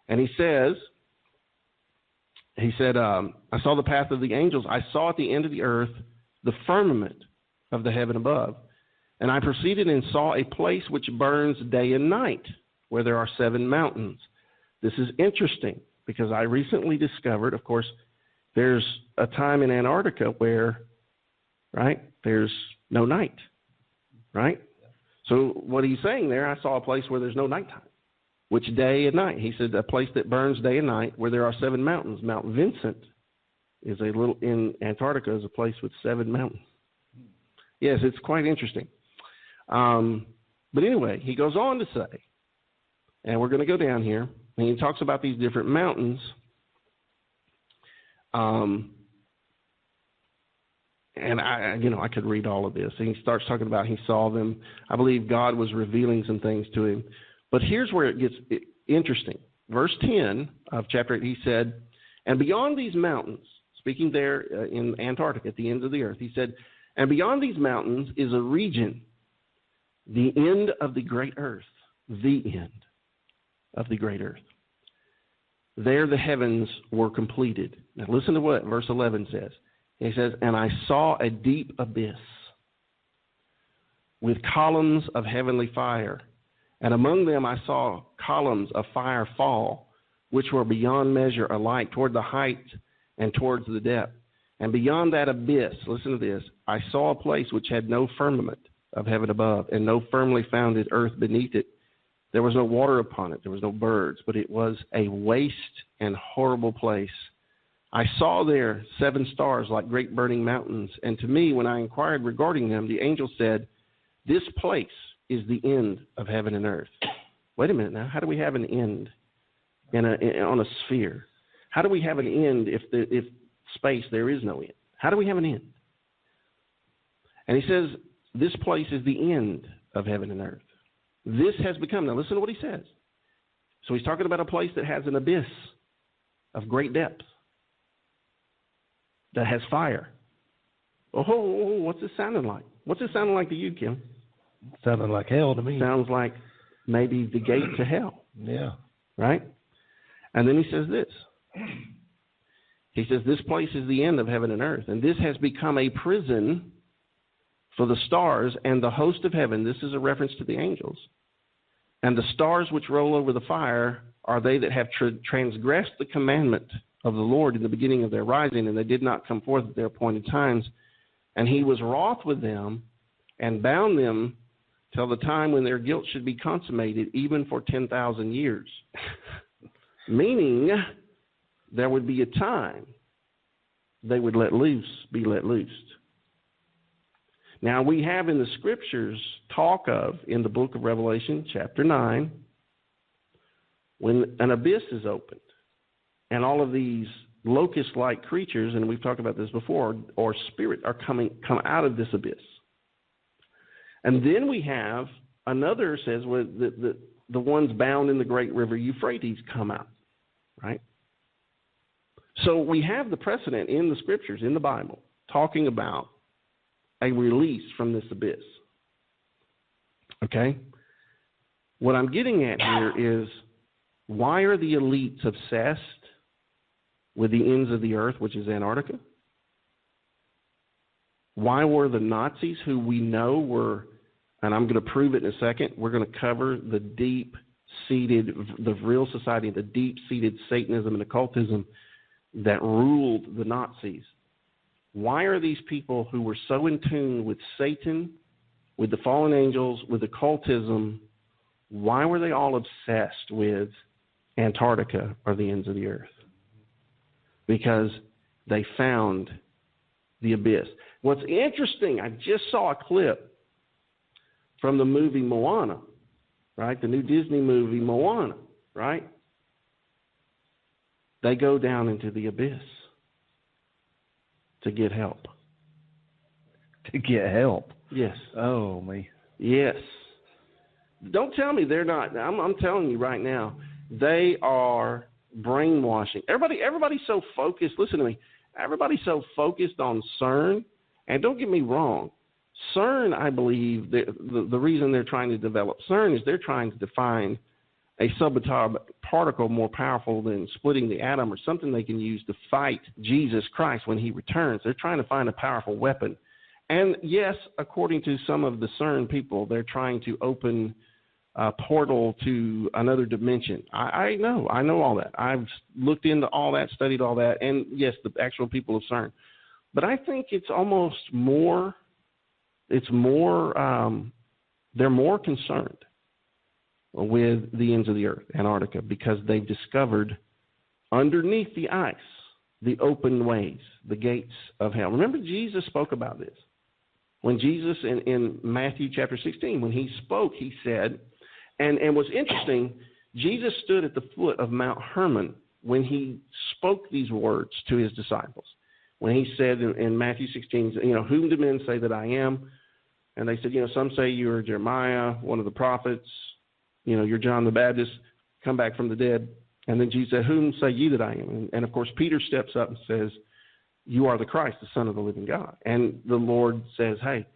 And he said, I saw the path of the angels. I saw at the end of the earth the firmament of the heaven above. And I proceeded and saw a place which burns day and night, where there are 7 mountains. This is interesting because I recently discovered, of course, there's a time in Antarctica where, right, there's no night, right? So what he's saying there, I saw a place where there's no nighttime, which day and night. He said a place that burns day and night where there are 7 mountains. Mount Vincent is in Antarctica is a place with 7 mountains. Yes, it's quite interesting. But anyway, he goes on to say, and we're going to go down here, and he talks about these different mountains. And I could read all of this. And he starts talking about he saw them. I believe God was revealing some things to him. But here's where it gets interesting. Verse 10 of chapter 8, he said, and beyond these mountains, speaking there in Antarctica at the end of the earth, he said, and beyond these mountains is a region, the end of the great earth, the end of the great earth. There the heavens were completed. Now listen to what verse 11 says. He says, and I saw a deep abyss with columns of heavenly fire. And among them I saw columns of fire fall, which were beyond measure alike toward the height and towards the depth. And beyond that abyss, listen to this, I saw a place which had no firmament of heaven above and no firmly founded earth beneath it. There was no water upon it. There was no birds, but it was a waste and horrible place. I saw there 7 stars like great burning mountains. And to me, when I inquired regarding them, the angel said, this place is the end of heaven and earth. wait a minute now, how do we have an end on a sphere? How do we have an end if space, there is no end? How do we have an end? And he says, this place is the end of heaven and earth. This has become, now listen to what he says. So he's talking about a place that has an abyss of great depth, that has fire. Oh, what's this sounding like? What's this sounding like to you, Kim? Sounding like hell to me. Sounds like maybe the gate to hell. Yeah. Right? And then he says this. He says, this place is the end of heaven and earth, and this has become a prison for the stars and the host of heaven. This is a reference to the angels. And the stars which roll over the fire are they that have transgressed the commandment of the Lord in the beginning of their rising, and they did not come forth at their appointed times. And he was wroth with them and bound them till the time when their guilt should be consummated, even for 10,000 years. Meaning, there would be a time they would be let loose. Now, we have in the Scriptures talk of, in the book of Revelation, chapter 9, when an abyss is opened, and all of these locust-like creatures, and we've talked about this before, or spirit, come out of this abyss. And then we have another says where the ones bound in the great river Euphrates come out, right? So we have the precedent in the Scriptures, in the Bible, talking about a release from this abyss. Okay? What I'm getting at here is, why are the elites obsessed with the ends of the earth, which is Antarctica? Why were the Nazis, who we know were, and I'm going to prove it in a second, we're going to cover the deep-seated, the real society, the deep-seated Satanism and occultism that ruled the Nazis. Why are these people who were so in tune with Satan, with the fallen angels, with occultism, why were they all obsessed with Antarctica or the ends of the earth? Because they found the abyss. What's interesting, I just saw a clip from the movie Moana, right? The new Disney movie Moana, right? They go down into the abyss to get help. To get help? Yes. Oh, me. Yes. Don't tell me they're not. I'm telling you right now, they are brainwashing. Everybody's so focused. Listen to me. Everybody's so focused on CERN. And don't get me wrong. CERN, I believe, the reason they're trying to develop CERN is they're trying to define a subatomic particle more powerful than splitting the atom, or something they can use to fight Jesus Christ when he returns. They're trying to find a powerful weapon. And yes, according to some of the CERN people, they're trying to open a portal to another dimension. I know all that. I've looked into all that, studied all that, and yes, the actual people of CERN. But I think it's almost more, they're more concerned with the ends of the earth, Antarctica, because they've discovered underneath the ice the open ways, the gates of hell. Remember, Jesus spoke about this. When Jesus, in Matthew chapter 16, when he spoke, he said, and what's interesting, Jesus stood at the foot of Mount Hermon when he spoke these words to his disciples. When he said in Matthew 16, whom do men say that I am? And they said, some say you're Jeremiah, one of the prophets. You're John the Baptist, come back from the dead. And then Jesus said, whom say ye that I am? And of course, Peter steps up and says, you are the Christ, the Son of the living God. And the Lord says, hey,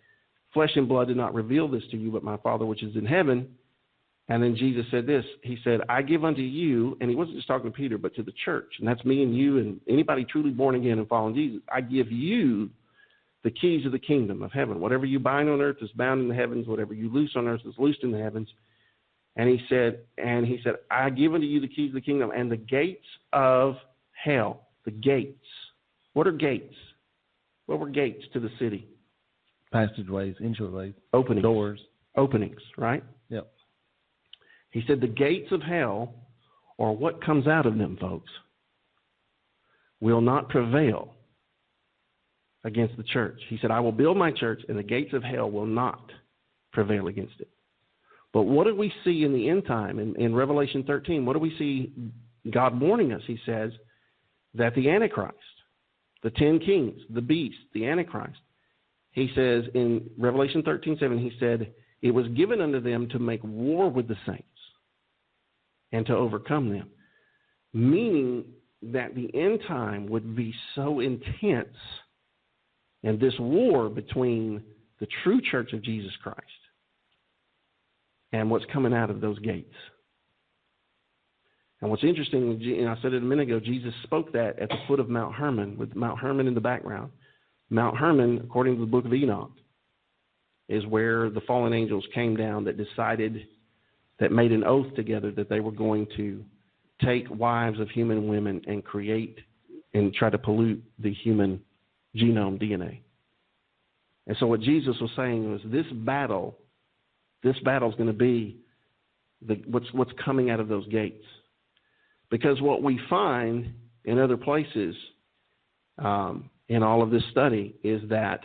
flesh and blood did not reveal this to you, but my Father which is in heaven. And then Jesus said this, he said, I give unto you, and he wasn't just talking to Peter, but to the church, and that's me and you and anybody truly born again and following Jesus. I give you the keys of the kingdom of heaven. Whatever you bind on earth is bound in the heavens. Whatever you loose on earth is loosed in the heavens. And he said, I give unto you the keys of the kingdom and the gates of hell. The gates. What are gates? What were gates to the city? Passageways, entryways, openings, doors. Openings, right? Yep. He said the gates of hell, or what comes out of them, folks, will not prevail against the church. He said, I will build my church, and the gates of hell will not prevail against it. But what do we see in the end time? In Revelation 13, what do we see God warning us? He says that the Antichrist, the 10 kings, the beast, the Antichrist, he says in Revelation 13:7, he said, it was given unto them to make war with the saints and to overcome them. Meaning that the end time would be so intense, and this war between the true church of Jesus Christ and what's coming out of those gates. And what's interesting, and I said it a minute ago, Jesus spoke that at the foot of Mount Hermon, with Mount Hermon in the background. Mount Hermon, according to the book of Enoch, is where the fallen angels came down that decided, that made an oath together that they were going to take wives of human women and create and try to pollute the human genome, DNA. And so what Jesus was saying was this battle is going to be what's coming out of those gates. Because what we find in other places in all of this study is that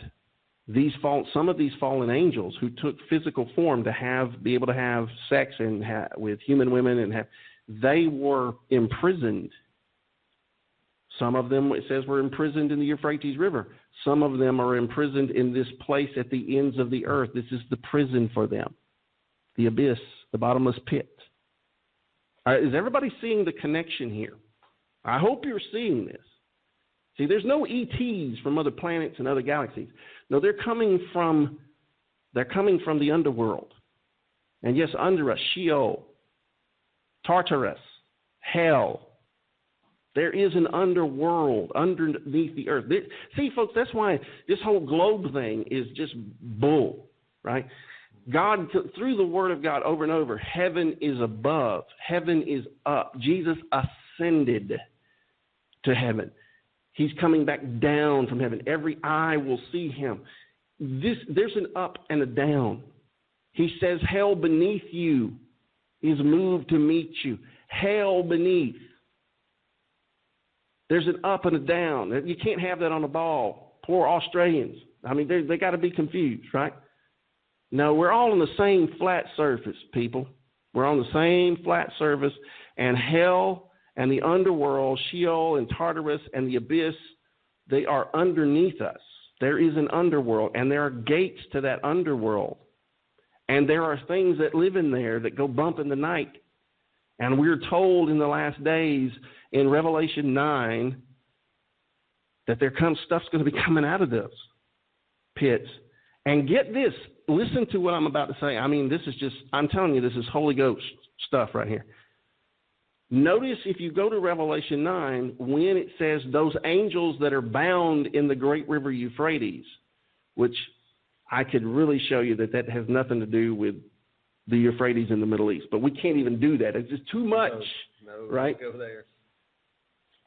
some of these fallen angels who took physical form to be able to have sex and with human women, they were imprisoned. Some of them, it says, were imprisoned in the Euphrates River. Some of them are imprisoned in this place at the ends of the earth. This is the prison for them, the abyss, the bottomless pit. Is everybody seeing the connection here? I hope you're seeing this. See, there's no ETs from other planets and other galaxies. No, they're coming from the underworld. And yes, under us, Sheol, Tartarus, hell. There is an underworld underneath the earth. See, folks, that's why this whole globe thing is just bull, right? God, through the Word of God over and over, heaven is above, heaven is up. Jesus ascended to heaven. He's coming back down from heaven. Every eye will see him. There's an up and a down. He says, hell beneath you is moved to meet you. Hell beneath. There's an up and a down. You can't have that on a ball. Poor Australians. I mean, they got to be confused, right? No, we're all on the same flat surface, people. We're on the same flat surface, and hell and the underworld, Sheol and Tartarus and the abyss, they are underneath us. There is an underworld, and there are gates to that underworld. And there are things that live in there that go bump in the night. And we're told in the last days in Revelation 9 that stuff's going to be coming out of those pits. And get this, listen to what I'm about to say. I mean, I'm telling you, this is Holy Ghost stuff right here. Notice if you go to Revelation 9, when it says those angels that are bound in the great river Euphrates, which I could really show you that has nothing to do with the Euphrates in the Middle East. But we can't even do that. It's just too much, right? Go there.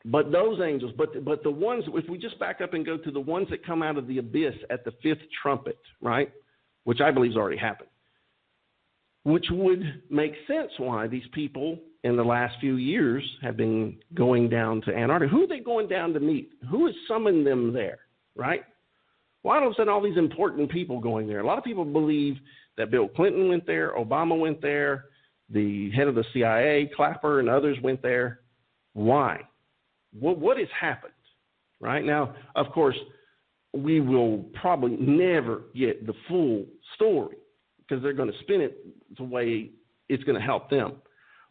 But those angels, but the ones, if we just back up and go to the ones that come out of the abyss at the fifth trumpet, right, which I believe has already happened, which would make sense why these people in the last few years have been going down to Antarctica. Who are they going down to meet? Who has summoned them there, right? Why all of a sudden all these important people going there? A lot of people believe that Bill Clinton went there, Obama went there, the head of the CIA, Clapper, and others went there. Why? What has happened? Right now, of course, we will probably never get the full story because they're going to spin it the way it's going to help them.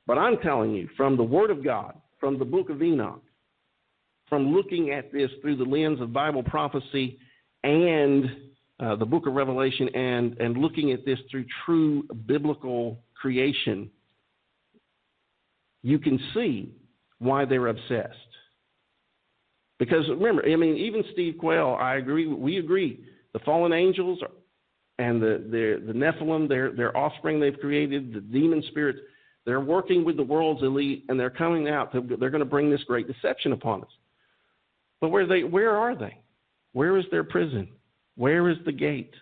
But I'm telling you, from the Word of God, from the book of Enoch, from looking at this through the lens of Bible prophecy and the book of Revelation and looking at this through true biblical creation, you can see why they're obsessed. Because remember, I mean, even Steve Quayle, we agree, the fallen angels and the Nephilim, their offspring they've created, the demon spirits, they're working with the world's elite, and they're coming out. They're going to bring this great deception upon us. But where are they? Where is their prison? Where is the gate?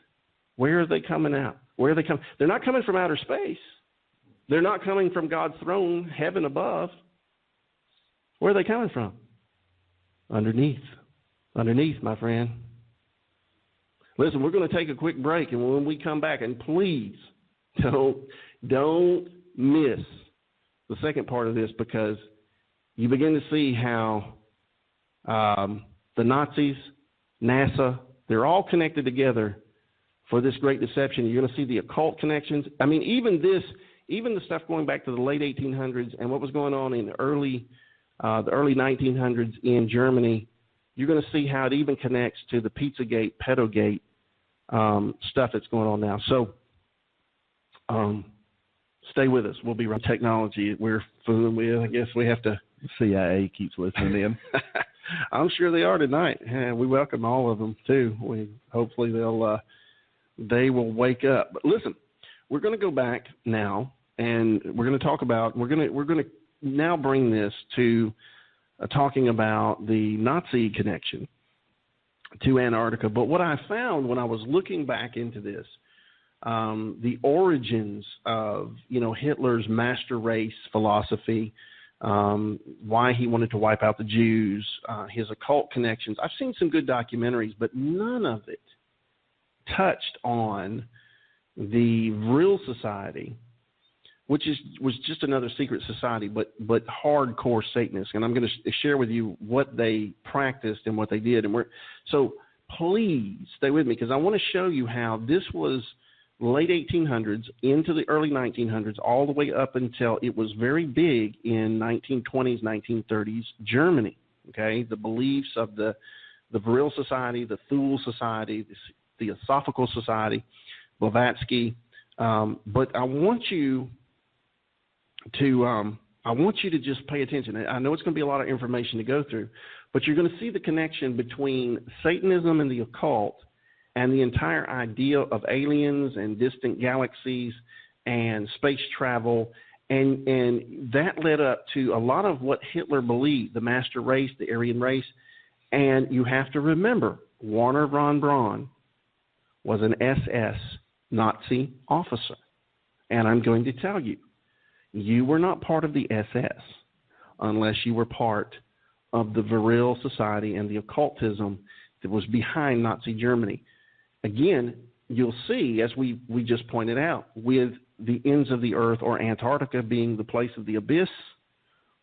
Where are they coming out? Where are they coming? They're not coming from outer space. They're not coming from God's throne, heaven above. Where are they coming from? Underneath, my friend. Listen, we're going to take a quick break, and when we come back, and please don't, Don't miss the second part of this, because you begin to see how the Nazis, NASA, they're all connected together for this great deception. You're going to see the occult connections. I mean, even the stuff going back to the late 1800s and what was going on in the early 1900s in Germany, you're going to see how it even connects to the Pizzagate, Pedogate stuff that's going on now. So stay with us. We'll be right. Technology we're fooling with. I guess we have to. CIA keeps listening in. I'm sure they are tonight. And we welcome all of them too. Hopefully they will wake up. But listen, we're going to go back now, and we're going to talk about. We're going to now bring this to talking about the Nazi connection to Antarctica. But what I found when I was looking back into this, the origins of Hitler's master race philosophy, why he wanted to wipe out the Jews, his occult connections. I've seen some good documentaries, but none of it touched on the Vril Society, which was just another secret society, but hardcore Satanists. And I'm going to share with you what they practiced and what they did. So please stay with me, because I want to show you how this was late 1800s into the early 1900s, all the way up until it was very big in 1920s, 1930s Germany. Okay, the beliefs of the Vril Society, the Thule Society, the Theosophical Society, Blavatsky. But I want you to just pay attention. I know it's going to be a lot of information to go through, but you're going to see the connection between Satanism and the occult, and the entire idea of aliens and distant galaxies and space travel, and that led up to a lot of what Hitler believed, the master race, the Aryan race. And you have to remember, Werner von Braun was an SS Nazi officer. And I'm going to tell you, you were not part of the SS unless you were part of the Vril Society and the occultism that was behind Nazi Germany. Again, you'll see, as we just pointed out, with the ends of the earth, or Antarctica being the place of the abyss,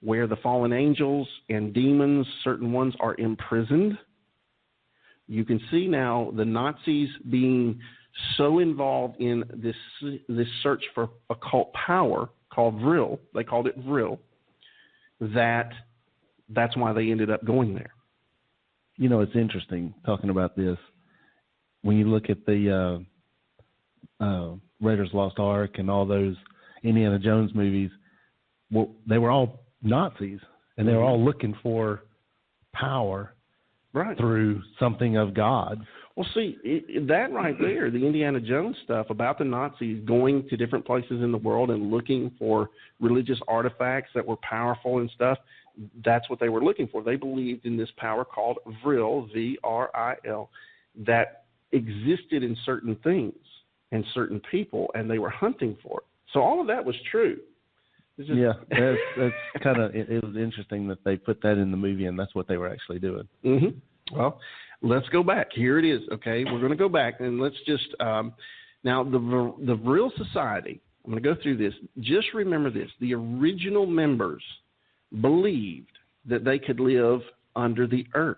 where the fallen angels and demons, certain ones, are imprisoned. You can see now the Nazis being so involved in this search for occult power called Vril. They called it Vril. That's why they ended up going there. It's interesting talking about this. When you look at the Raiders Lost Ark and all those Indiana Jones movies, well, they were all Nazis, and they were all looking for power through something of God. Well, see, that right there, the Indiana Jones stuff about the Nazis going to different places in the world and looking for religious artifacts that were powerful and stuff, that's what they were looking for. They believed in this power called Vril, V-R-I-L, that existed in certain things and certain people, and they were hunting for it. So all of that was true. That's kind of, it was interesting that they put that in the movie, and that's what they were actually doing. Mm-hmm. Well, let's go back. Here it is. Okay, we're going to go back, and let's just now the Vril Society. I'm going to go through this. Just remember this: the original members believed that they could live under the earth.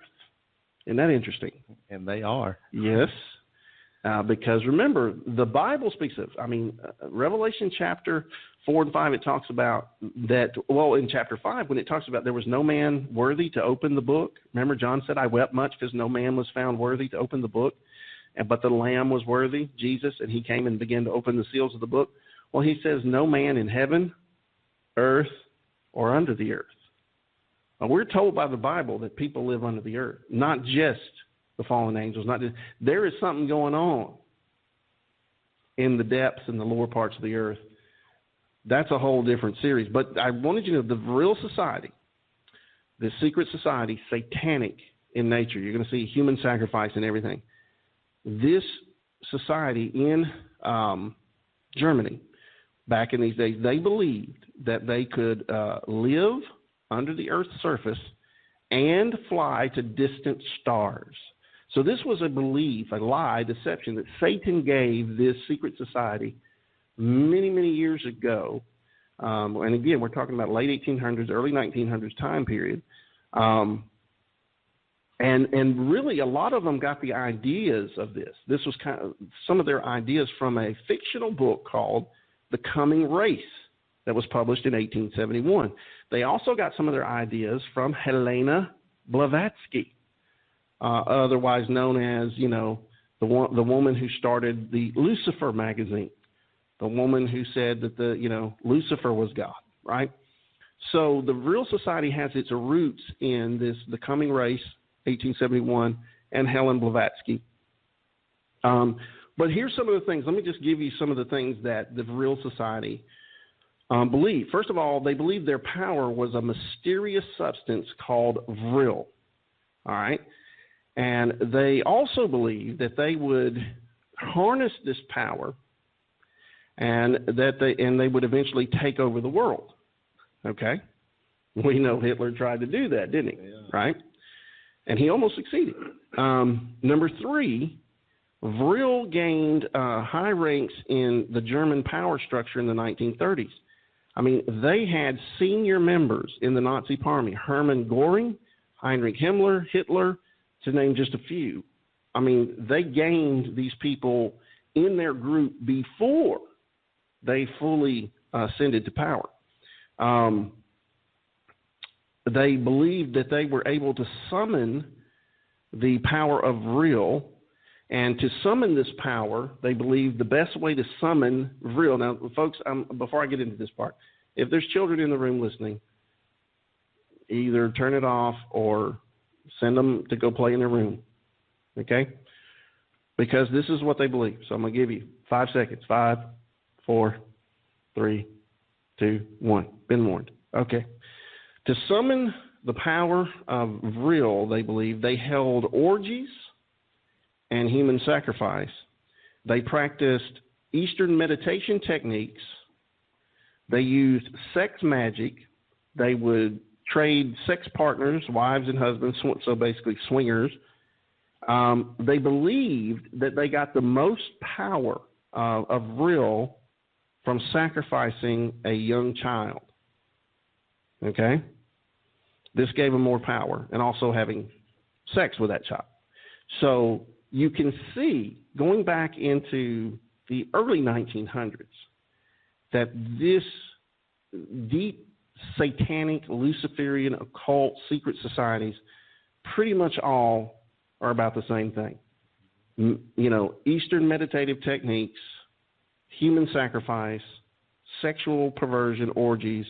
Isn't that interesting? And they are. Yes. Because remember, the Bible speaks of, Revelation chapter 4 and 5, it talks about that, well, in chapter 5, when it talks about there was no man worthy to open the book. Remember, John said, I wept much because no man was found worthy to open the book. But the Lamb was worthy, Jesus, and he came and began to open the seals of the book. Well, he says, no man in heaven, earth, or under the earth. We're told by the Bible that people live under the earth, not just the fallen angels. There is something going on in the depths and the lower parts of the earth. That's a whole different series. But I wanted you to know the Vril Society, this secret society, satanic in nature. You're going to see human sacrifice and everything. This society in Germany, back in these days, they believed that they could live under the Earth's surface and fly to distant stars. So this was a belief, a lie, deception that Satan gave this secret society many, many years ago. And again, we're talking about late 1800s, early 1900s time period. And really, a lot of them got the ideas of this. This was kind of some of their ideas from a fictional book called The Coming Race that was published in 1871. They also got some of their ideas from Helena Blavatsky, otherwise known as, the woman who started the Lucifer magazine, the woman who said that Lucifer was God, right? So the Vril Society has its roots in The Coming Race, 1871, and Helen Blavatsky. But here's some of the things. Let me just give you some of the things that the Vril Society believed. First of all, they believed their power was a mysterious substance called Vril. All right? And they also believed that they would harness this power and they would eventually take over the world. Okay? We know Hitler tried to do that, didn't he? Yeah. Right? And he almost succeeded. Number 3, Vril gained high ranks in the German power structure in the 1930s. I mean, they had senior members in the Nazi army, Hermann Göring, Heinrich Himmler, Hitler, to name just a few. I mean, they gained these people in their group before they fully ascended to power. They believed that they were able to summon the power of Vril, and to summon this power, they believed the best way to summon Vril. Now, folks, before I get into this part, if there's children in the room listening, either turn it off or send them to go play in their room, okay? Because this is what they believe. So I'm going to give you 5 seconds. 5, 4, 3, 2, 1. Been warned. Okay. To summon the power of Vril, they believe, they held orgies and human sacrifice. They practiced Eastern meditation techniques. They used sex magic. They would trade sex partners, wives and husbands, so basically swingers. They believed that they got the most power of Vril from sacrificing a young child. Okay? This gave them more power, and also having sex with that child. So you can see, going back into the early 1900s, that this deep satanic, Luciferian, occult, secret societies pretty much all are about the same thing. Eastern meditative techniques, human sacrifice, sexual perversion, orgies,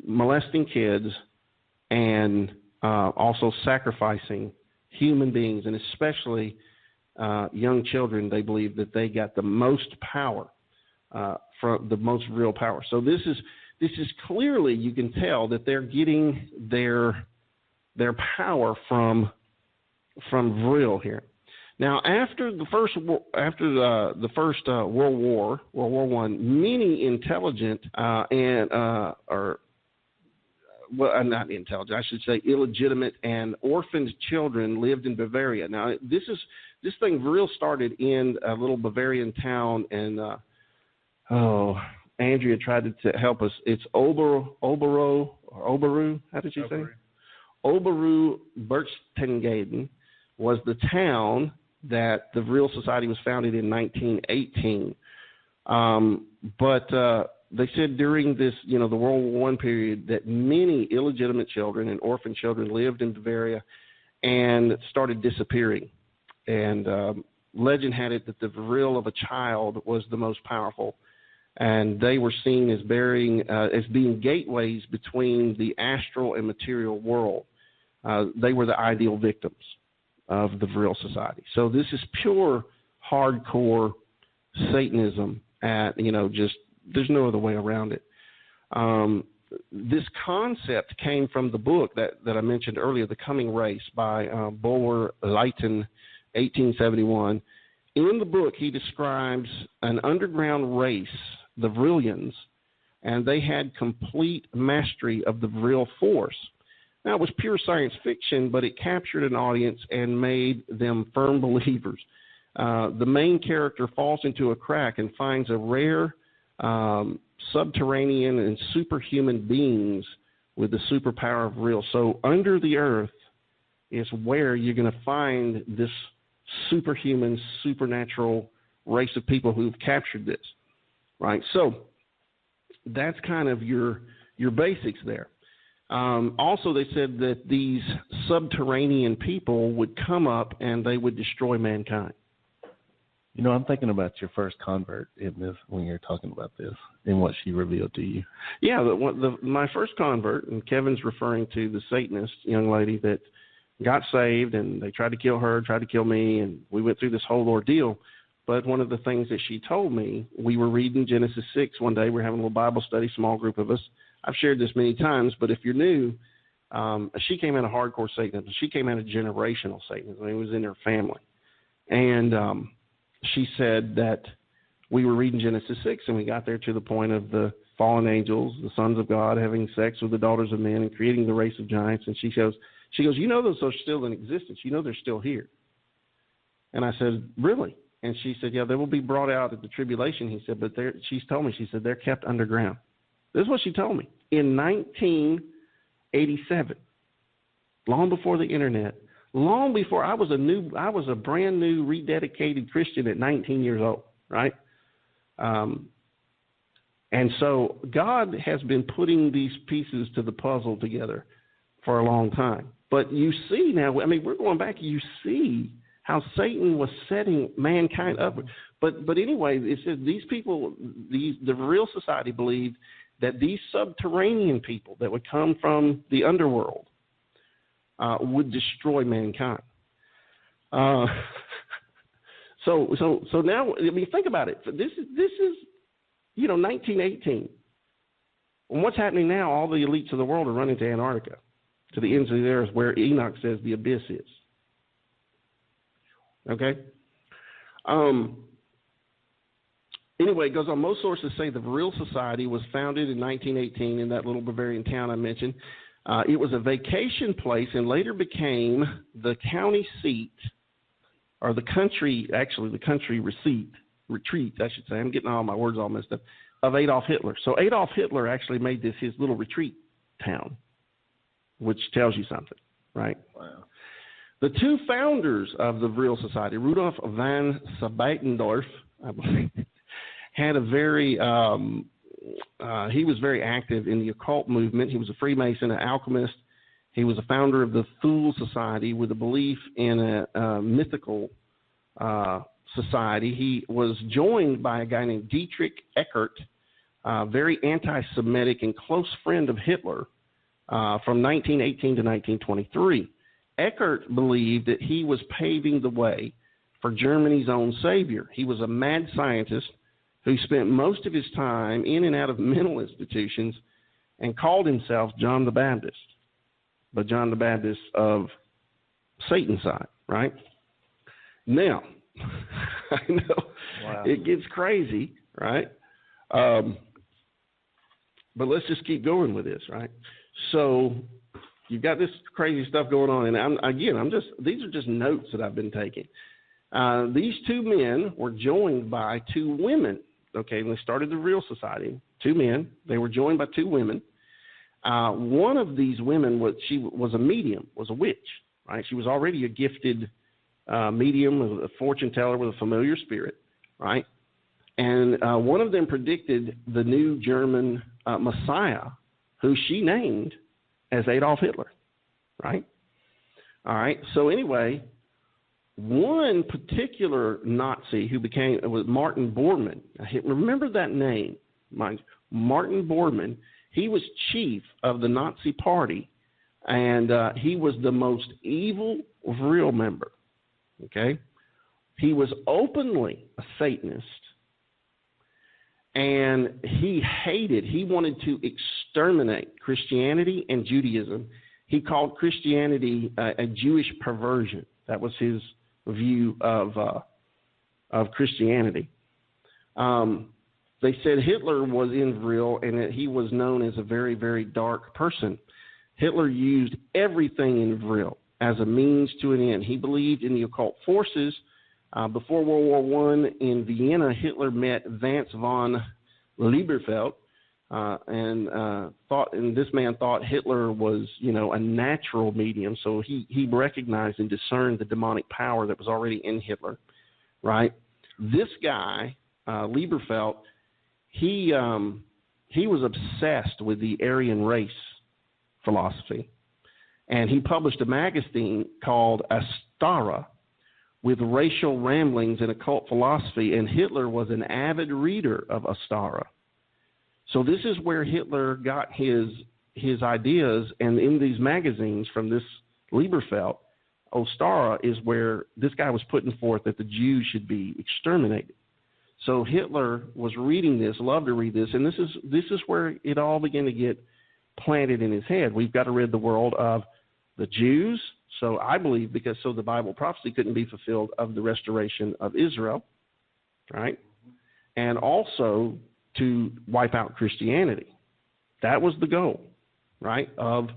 molesting kids, and also sacrificing human beings, and especially young children. They believe that they got the most power, from the most real power. So this is clearly, you can tell that they're getting their power from Vril here. Now, after the first World War I, many intelligent not intelligent, I should say illegitimate and orphaned children lived in Bavaria. Now, this thing Vril started in a little Bavarian town, and Andrea tried to help us. It's Oberu. How did you say? Oberu Berchtesgaden was the town that the Vril Society was founded in 1918. But they said during this, the World War I period, that many illegitimate children and orphan children lived in Bavaria and started disappearing. And legend had it that the Vril of a child was the most powerful, and they were seen as being gateways between the astral and material world. They were the ideal victims of the Vril Society. So this is pure hardcore Satanism there's no other way around it. This concept came from the book that I mentioned earlier, The Coming Race, by Boer Lytton, 1871. In the book, he describes an underground race, the Vrilians, and they had complete mastery of the Vril force. Now, it was pure science fiction, but it captured an audience and made them firm believers. The main character falls into a crack and finds a rare subterranean and superhuman beings with the superpower of real. So under the earth is where you're going to find this superhuman, supernatural race of people who've captured this, right? So that's kind of your basics there. Also, they said that these subterranean people would come up and they would destroy mankind. You know, I'm thinking about your first convert in this when you're talking about this and what she revealed to you. Yeah, my first convert, and Kevin's referring to the Satanist young lady that got saved, and they tried to kill her, tried to kill me, and we went through this whole ordeal. But one of the things that she told me, we were reading Genesis 6 one day. We were having a little Bible study, small group of us. I've shared this many times, but if you're new, she came out of hardcore Satanism. She came out of generational Satanism. It was in her family. And she said that we were reading Genesis 6, and we got there to the point of the fallen angels, the sons of God, having sex with the daughters of men and creating the race of giants. And she goes, you know those are still in existence. You know they're still here. And I said, really? And she said, yeah, they will be brought out at the tribulation. He said, but she's told me, she said, they're kept underground. This is what she told me. In 1987, long before the internet, long before I was a brand new rededicated Christian at 19 years old, right? And so God has been putting these pieces to the puzzle together for a long time. But you see now, I mean, we're going back, you see how Satan was setting mankind up. But anyway, it says these people, the real society believed that these subterranean people that would come from the underworld would destroy mankind. So now, I mean, think about it. This is 1918. And what's happening now? All the elites of the world are running to Antarctica, to the ends of the earth, where Enoch says the abyss is. Okay. Anyway, it goes on. Most sources say the real society was founded in 1918 in that little Bavarian town I mentioned. It was a vacation place and later became the county seat, or the country retreat, I should say. I'm getting all my words all messed up, of Adolf Hitler. So Adolf Hitler actually made this his little retreat town, which tells you something, right? Wow. The two founders of the real society, Rudolf van Sabbatendorf, I believe, had a very he was very active in the occult movement. He was a Freemason, an alchemist. He was a founder of the Thule Society with a belief in a mythical society. He was joined by a guy named Dietrich Eckart, very anti-Semitic and close friend of Hitler from 1918 to 1923. Eckart believed that he was paving the way for Germany's own savior. He was a mad scientist who spent most of his time in and out of mental institutions and called himself John the Baptist, but John the Baptist of Satan's side, right? Now, I know It gets crazy, right? But let's just keep going with this, right? So you've got this crazy stuff going on, and these are just notes that I've been taking. These two men were joined by two women. Okay, and they started the real society. Two men. They were joined by two women. One of these women was a medium, was a witch, right? She was already a gifted medium, a fortune teller with a familiar spirit, right? And one of them predicted the new German Messiah, who she named as Adolf Hitler, right? All right. So anyway, one particular Nazi who was Martin Bormann. Remember that name, mind you, Martin Bormann. He was chief of the Nazi Party, and he was the most evil real member. Okay, he was openly a Satanist, and he wanted to exterminate Christianity and Judaism. He called Christianity a Jewish perversion. That was his view of Christianity. They said Hitler was in real and that he was known as a very, very dark person. Hitler used everything in real as a means to an end. He believed in the occult forces. Before World War I in Vienna, Hitler met Vance von Lieberfeld, and this man thought Hitler was, a natural medium. So he recognized and discerned the demonic power that was already in Hitler, right? This guy, Lieberfeld, he was obsessed with the Aryan race philosophy, and he published a magazine called Astara with racial ramblings and occult philosophy, and Hitler was an avid reader of Astara. So this is where Hitler got his ideas, and in these magazines from this Lieberfeld, Ostara is where this guy was putting forth that the Jews should be exterminated. So Hitler was reading this, loved to read this, and this is where it all began to get planted in his head. We've got to rid the world of the Jews. So I believe so the Bible prophecy couldn't be fulfilled of the restoration of Israel, right? And also to wipe out Christianity. That was the goal, right, of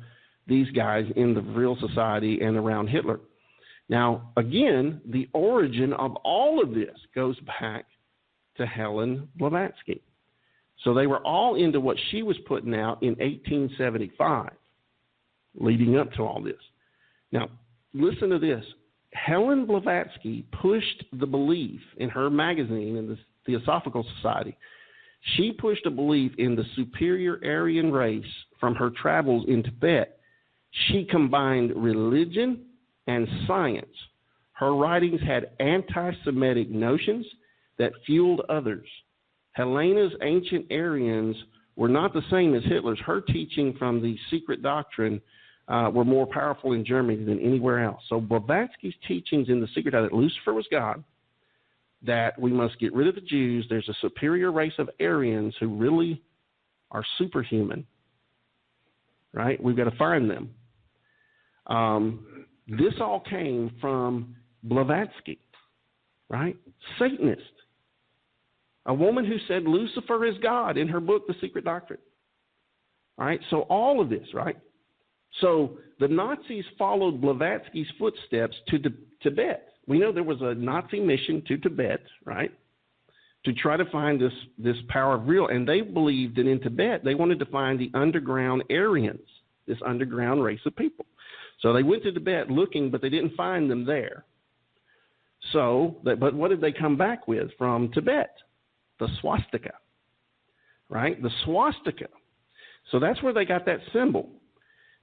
these guys in the real society and around Hitler. Now, again, the origin of all of this goes back to Helen Blavatsky. So they were all into what she was putting out in 1875, leading up to all this. Now, listen to this. Helen Blavatsky pushed the belief in her magazine, in the Theosophical Society. She pushed a belief in the superior Aryan race from her travels in Tibet. She combined religion and science. Her writings had anti-Semitic notions that fueled others. Helena's ancient Aryans were not the same as Hitler's. Her teaching from the secret doctrine were more powerful in Germany than anywhere else. So Blavatsky's teachings in the secret that Lucifer was God, that we must get rid of the Jews, there's a superior race of Aryans who really are superhuman, right? We've got to find them. This all came from Blavatsky, right? Satanist. A woman who said Lucifer is God in her book, The Secret Doctrine. All right, so all of this, right? So the Nazis followed Blavatsky's footsteps to Tibet. We know there was a Nazi mission to Tibet, right, to try to find this power of real. And they believed that in Tibet they wanted to find the underground Aryans, this underground race of people. So they went to Tibet looking, but they didn't find them there. But what did they come back with from Tibet? The swastika, right? The swastika. So that's where they got that symbol.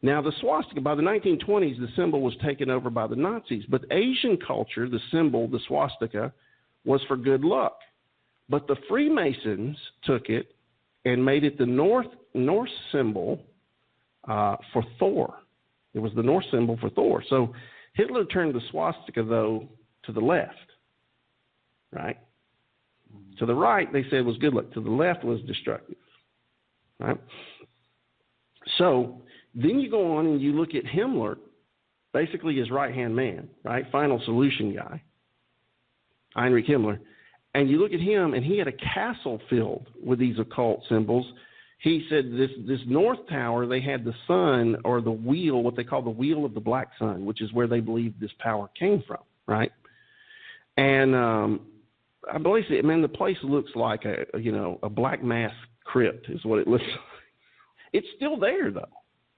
Now, the swastika, by the 1920s, the symbol was taken over by the Nazis. But Asian culture, the symbol, the swastika, was for good luck. But the Freemasons took it and made it the Norse symbol for Thor. It was the Norse symbol for Thor. So Hitler turned the swastika, though, to the left, right? To the right, they said was good luck. To the left was destructive, right? So then you go on and you look at Himmler, basically his right-hand man, right? Final solution guy, Heinrich Himmler. And you look at him, and he had a castle filled with these occult symbols. He said this North Tower, they had the sun or the wheel, what they call the wheel of the black sun, which is where they believe this power came from, right? And I believe it, man, the place looks like a black mass crypt is what it looks like. It's still there, though,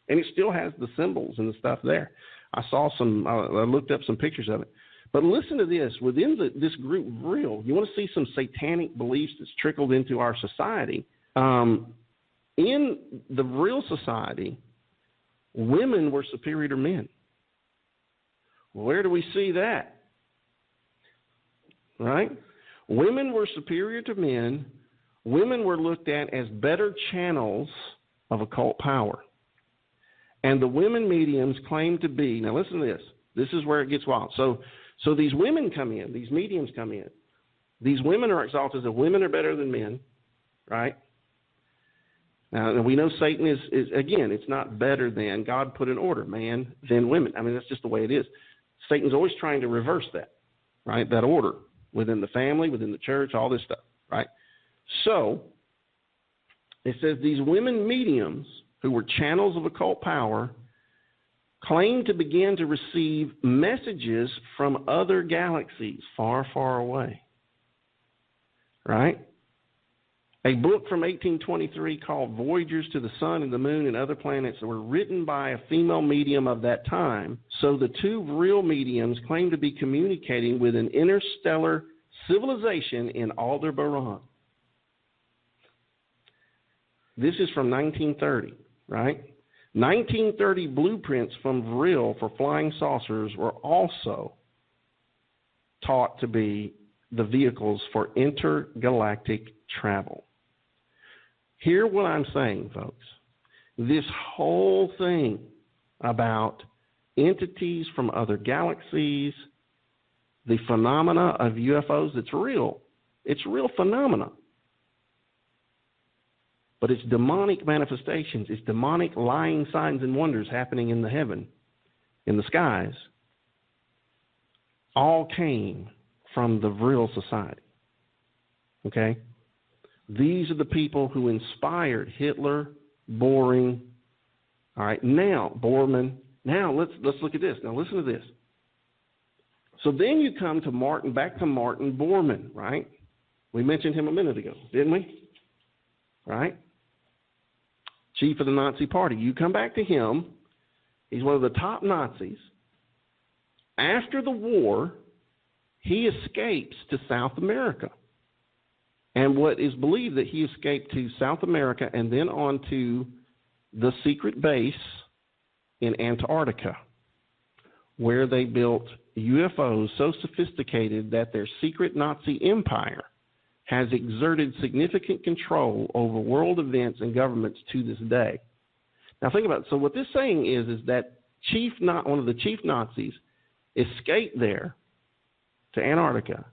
and it still has the symbols and the stuff there. I looked up some pictures of it. But listen to this. Within this group, real, you want to see some satanic beliefs that's trickled into our society. In the real society, women were superior to men. Where do we see that? Right? Women were superior to men. Women were looked at as better channels of occult power. And the women mediums claim to be, now listen to this. This is where it gets wild. So these women come in, these mediums come in. These women are exalted as women are better than men, right? Now, we know Satan is again, it's not better than. God put an order, man, then women. I mean, that's just the way it is. Satan's always trying to reverse that, right? That order within the family, within the church, all this stuff, right? So it says these women mediums who were channels of occult power claimed to begin to receive messages from other galaxies far, far away, right? A book from 1823 called Voyagers to the Sun and the Moon and Other Planets were written by a female medium of that time. So the two real mediums claim to be communicating with an interstellar civilization in Aldebaran. This is from 1930, right? 1930 blueprints from Vril for flying saucers were also taught to be the vehicles for intergalactic travel. Hear what I'm saying, folks. This whole thing about entities from other galaxies, the phenomena of UFOs, it's real. It's real phenomena. But it's demonic manifestations. It's demonic lying signs and wonders happening in the heaven, in the skies. All came from the Vril Society. Okay? These are the people who inspired Hitler, Boring. All right, now, Bormann. Now, let's look at this. Now, listen to this. So then you come to back to Martin Bormann, right? We mentioned him a minute ago, didn't we? Right? Chief of the Nazi Party. You come back to him. He's one of the top Nazis. After the war, he escapes to South America. And what is believed that he escaped to South America and then on to the secret base in Antarctica, where they built UFOs so sophisticated that their secret Nazi empire has exerted significant control over world events and governments to this day. Now think about it. So what this saying is that one of the chief Nazis escaped there to Antarctica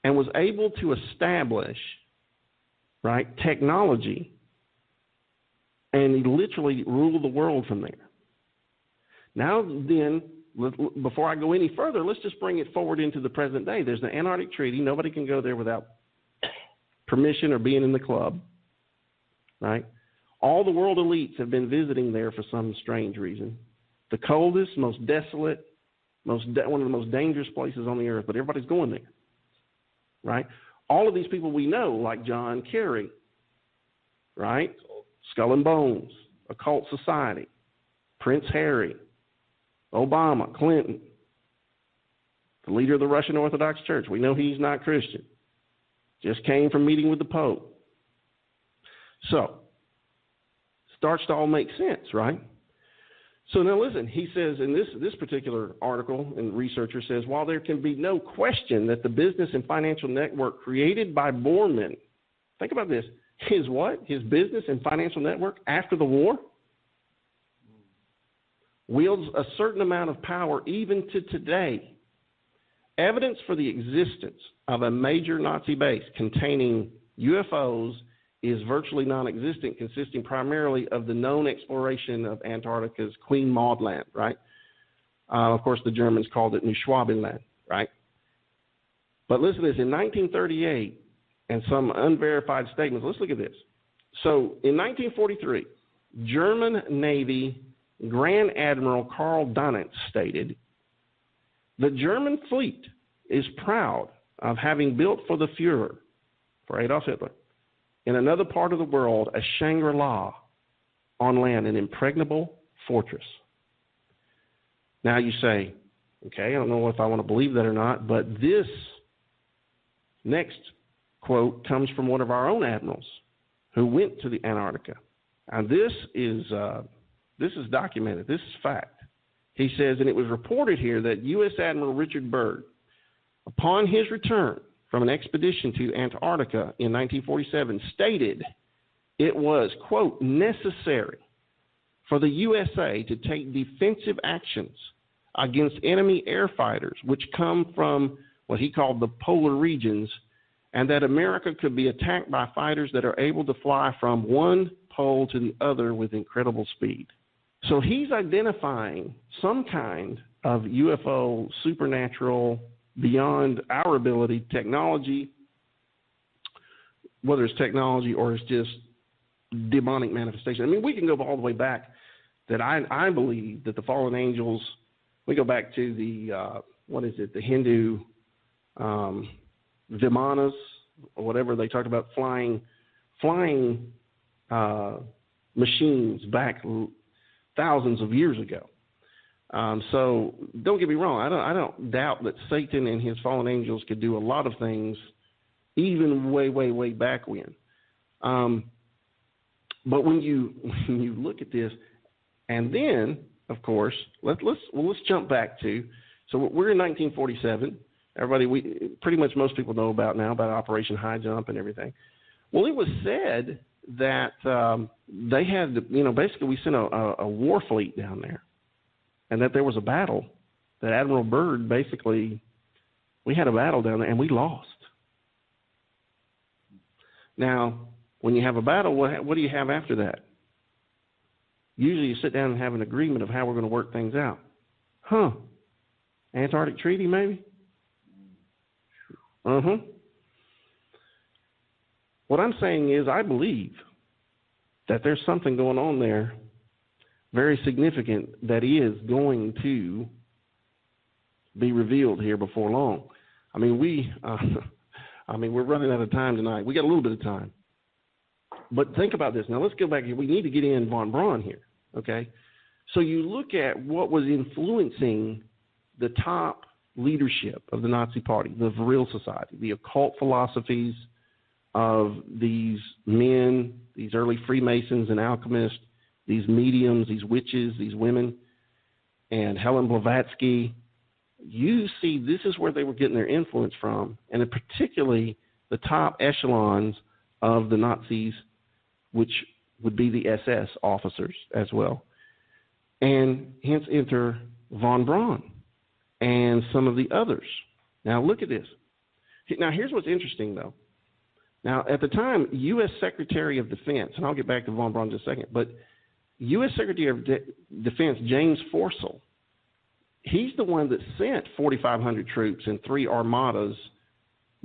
and was able to establish, right, technology, and he literally ruled the world from there. Now then, before I go any further, let's just bring it forward into the present day. There's the Antarctic Treaty. Nobody can go there without permission or being in the club, right? All the world elites have been visiting there for some strange reason. The coldest, most desolate, one of the most dangerous places on the earth, but everybody's going there, right? All of these people we know, like John Kerry, right? Skull and Bones, Occult Society, Prince Harry, Obama, Clinton, the leader of the Russian Orthodox Church. We know he's not Christian. Just came from meeting with the Pope. So, starts to all make sense, right? So now listen, he says in this particular article, and researcher says, while there can be no question that the business and financial network created by Bormann, think about this, his what? His business and financial network after the war wields a certain amount of power even to today. Evidence for the existence of a major Nazi base containing UFOs is virtually non-existent, consisting primarily of the known exploration of Antarctica's Queen Maud Land, right? Of course, the Germans called it New Schwabenland, right? But listen to this. In 1938, and some unverified statements, let's look at this. So in 1943, German Navy Grand Admiral Karl Donitz stated, the German fleet is proud of having built for the Fuhrer, for Adolf Hitler, in another part of the world, a Shangri-La on land, an impregnable fortress. Now you say, okay, I don't know if I want to believe that or not, but this next quote comes from one of our own admirals who went to the Antarctica. And this is documented. This is fact. He says, and it was reported here that U.S. Admiral Richard Byrd, upon his return from an expedition to Antarctica in 1947, stated it was, quote, necessary for the USA to take defensive actions against enemy air fighters, which come from what he called the polar regions, and that America could be attacked by fighters that are able to fly from one pole to the other with incredible speed. So he's identifying some kind of UFO, supernatural, beyond our ability, technology, whether it's technology or it's just demonic manifestation. I mean, we can go all the way back that I believe that the fallen angels, we go back to the, the Hindu Vimanas, or whatever they talked about, flying flying machines back thousands of years ago. So don't get me wrong. I don't doubt that Satan and his fallen angels could do a lot of things, even way, way, way back when. But when you look at this, and then of course let's jump back to, so we're in 1947. Everybody, pretty much most people know about Operation High Jump and everything. Well, it was said that they had, basically we sent a war fleet down there, and that there was a battle, that Admiral Byrd, basically, we had a battle down there and we lost. Now, when you have a battle, what do you have after that? Usually you sit down and have an agreement of how we're going to work things out. Antarctic Treaty, maybe? What I'm saying is I believe that there's something going on there very significant that is going to be revealed here before long. I mean, we're running out of time tonight. We got a little bit of time. But think about this. Now, let's go back here. We need to get in von Braun here, okay? So you look at what was influencing the top leadership of the Nazi Party, the Vril Society, the occult philosophies of these men, these early Freemasons and alchemists, these mediums, these witches, these women, and Helen Blavatsky. You see, this is where they were getting their influence from, and particularly the top echelons of the Nazis, which would be the SS officers as well. And hence enter von Braun and some of the others. Now look at this. Now here's what's interesting, though. Now at the time, U.S. Secretary of Defense, and I'll get back to von Braun in just a second, but U.S. Secretary of Defense James Forcell, he's the one that sent 4,500 troops and 3 armadas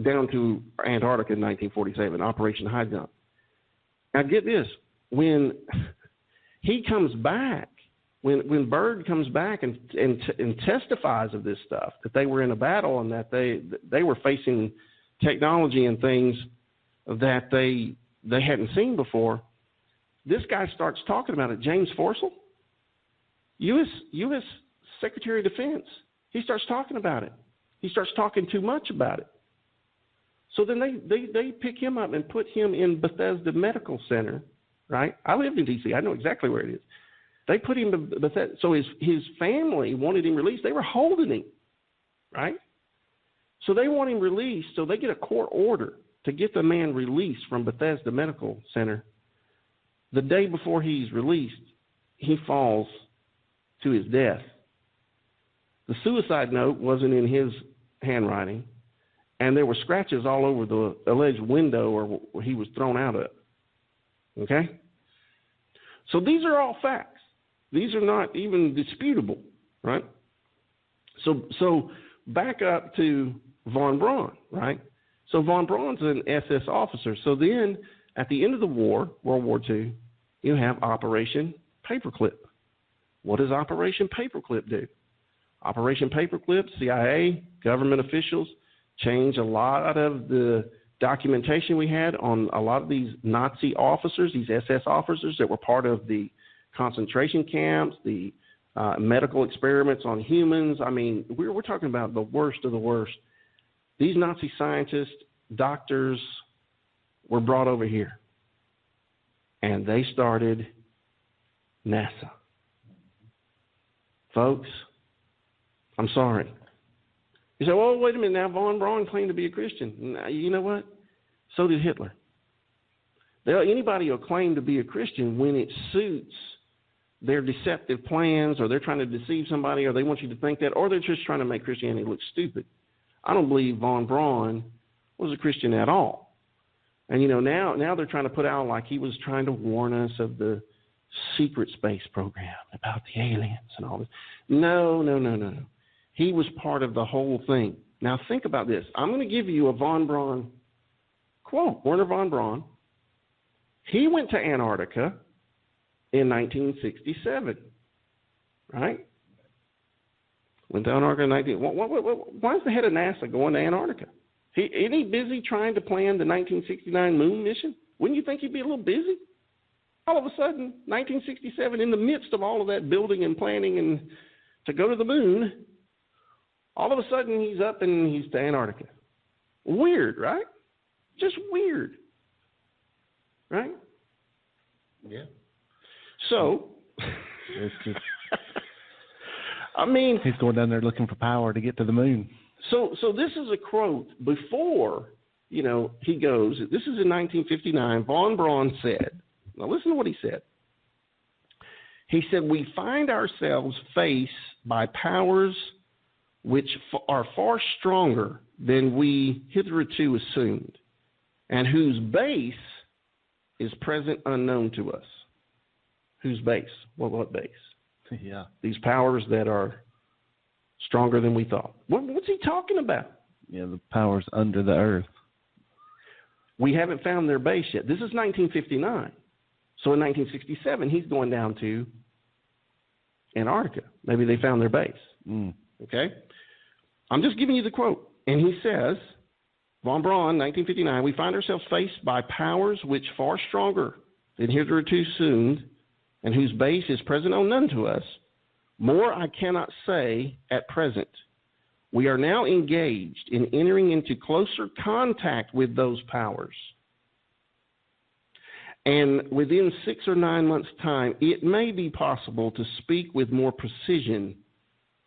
down to Antarctica in 1947, Operation High Jump. Now get this, when he comes back, when Byrd comes back and testifies of this stuff, that they were in a battle and that they were facing technology and things that they hadn't seen before, this guy starts talking about it. James Forcell, U.S. Secretary of Defense, he starts talking about it. He starts talking too much about it. So then they pick him up and put him in Bethesda Medical Center, right? I lived in D.C. I know exactly where it is. They put him in Bethesda. So his family wanted him released. They were holding him, right? So they want him released. So they get a court order to get the man released from Bethesda Medical Center. The day before he's released, he falls to his death. The suicide note wasn't in his handwriting, and there were scratches all over the alleged window where he was thrown out of. Okay? So these are all facts. These are not even disputable, right? So back up to von Braun, right? So von Braun's an SS officer. So then at the end of the war, World War II, you have Operation Paperclip. What does Operation Paperclip do? Operation Paperclip, CIA, government officials change a lot of the documentation we had on a lot of these Nazi officers, these SS officers that were part of the concentration camps, the medical experiments on humans. I mean, we're talking about the worst of the worst. These Nazi scientists, doctors, were brought over here, and they started NASA. Folks, I'm sorry. You say, well, wait a minute now, von Braun claimed to be a Christian. You know what? So did Hitler. Anybody will claim to be a Christian when it suits their deceptive plans, or they're trying to deceive somebody, or they want you to think that, or they're just trying to make Christianity look stupid. I don't believe von Braun was a Christian at all. And, now they're trying to put out like he was trying to warn us of the secret space program about the aliens and all this. No. He was part of the whole thing. Now think about this. I'm going to give you a von Braun quote. Werner von Braun. He went to Antarctica in 1967, right? Went to Antarctica in why is the head of NASA going to Antarctica? Isn't he busy trying to plan the 1969 moon mission? Wouldn't you think he'd be a little busy? All of a sudden, 1967, in the midst of all of that building and planning and to go to the moon, all of a sudden he's up and he's to Antarctica. Weird, right? Just weird. Right? Yeah. So, It's just, I mean, he's going down there looking for power to get to the moon. So this is a quote before, he goes. This is in 1959. Von Braun said, now listen to what he said. He said, we find ourselves faced by powers which are far stronger than we hitherto assumed, and whose base is present unknown to us. Whose base? Well, what base? Yeah. These powers that are stronger than we thought. What's he talking about? Yeah, the powers under the earth. We haven't found their base yet. This is 1959. So in 1967, he's going down to Antarctica. Maybe they found their base. Okay? I'm just giving you the quote. And he says, Von Braun, 1959, we find ourselves faced by powers which far stronger than hitherto assumed, and whose base is present unknown to us. More I cannot say at present. We are now engaged in entering into closer contact with those powers. And within 6 or 9 months' time, it may be possible to speak with more precision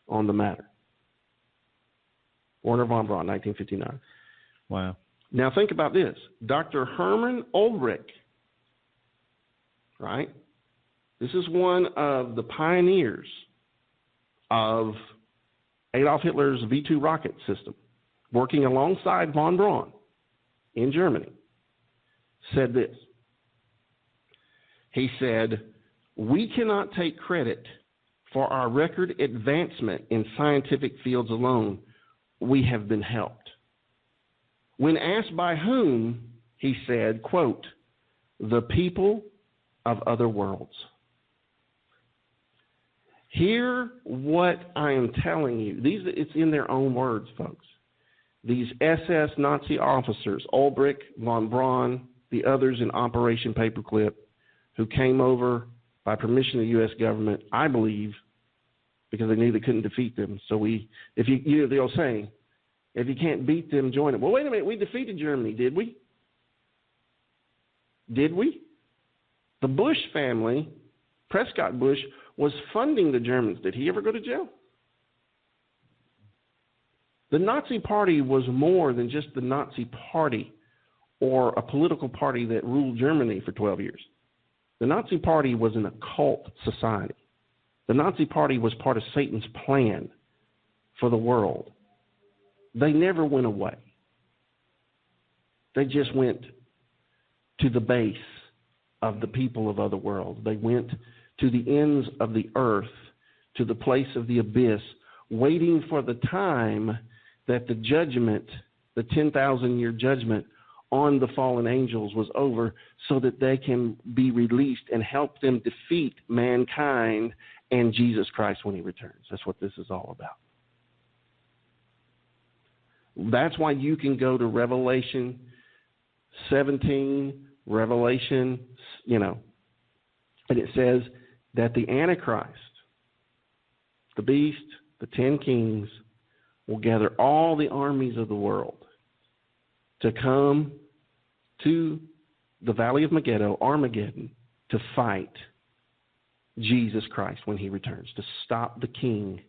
on the matter. Werner von Braun, 1959. Wow. Now think about this. Dr. Hermann Ulrich, right? This is one of the pioneers of Adolf Hitler's V-2 rocket system, working alongside von Braun in Germany, said this. He said, we cannot take credit for our record advancement in scientific fields alone. We have been helped. When asked by whom, he said, quote, the people of other worlds. Hear what I am telling you. It's in their own words, folks. These SS Nazi officers, Ulbricht, von Braun, the others in Operation Paperclip, who came over by permission of the U.S. government, I believe, because they knew they couldn't defeat them. So the old saying, if you can't beat them, join them. Well, wait a minute. We defeated Germany, did we? Did we? The Bush family, Prescott Bush, was funding the Germans. Did he ever go to jail? The Nazi Party was more than just the Nazi Party or a political party that ruled Germany for 12 years. The Nazi Party was an occult society. The Nazi Party was part of Satan's plan for the world. They never went away. They just went to the base of the people of other worlds. They went to the ends of the earth, to the place of the abyss, waiting for the time that the judgment, the 10,000-year judgment on the fallen angels was over, so that they can be released and help them defeat mankind and Jesus Christ when he returns. That's what this is all about. That's why you can go to Revelation 17, Revelation, and it says that the Antichrist, the beast, the 10 kings, will gather all the armies of the world to come to the Valley of Megiddo, Armageddon, to fight Jesus Christ when he returns, to stop the king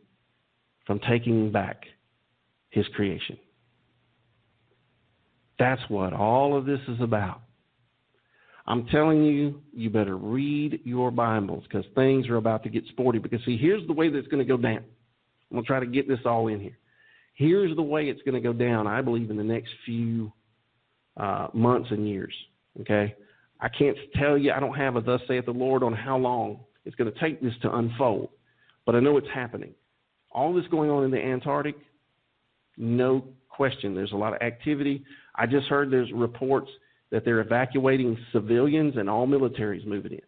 from taking back his creation. That's what all of this is about. I'm telling you, you better read your Bibles, because things are about to get sporty. Because, see, here's the way that's going to go down. I'm going to try to get this all in here. Here's the way it's going to go down, I believe, in the next few months and years. Okay? I can't tell you, I don't have a thus saith the Lord on how long it's going to take this to unfold. But I know it's happening. All this going on in the Antarctic, no question. There's a lot of activity. I just heard there's reports that they're evacuating civilians and all militaries moving in.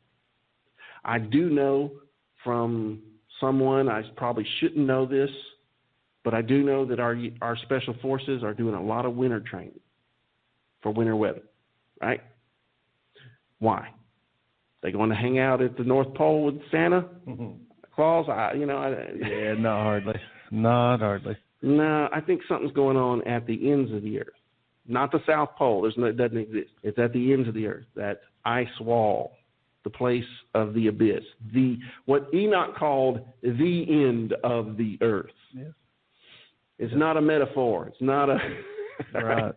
I do know from someone, I probably shouldn't know this, but I do know that our special forces are doing a lot of winter training for winter weather, right? Why? They going to hang out at the North Pole with Santa Claus? Yeah, not hardly. No, I think something's going on at the ends of the earth. Not the South Pole. It doesn't exist. It's at the ends of the earth, that ice wall, the place of the abyss, what Enoch called the end of the earth. Yes. It's not a metaphor. It's not a... Right.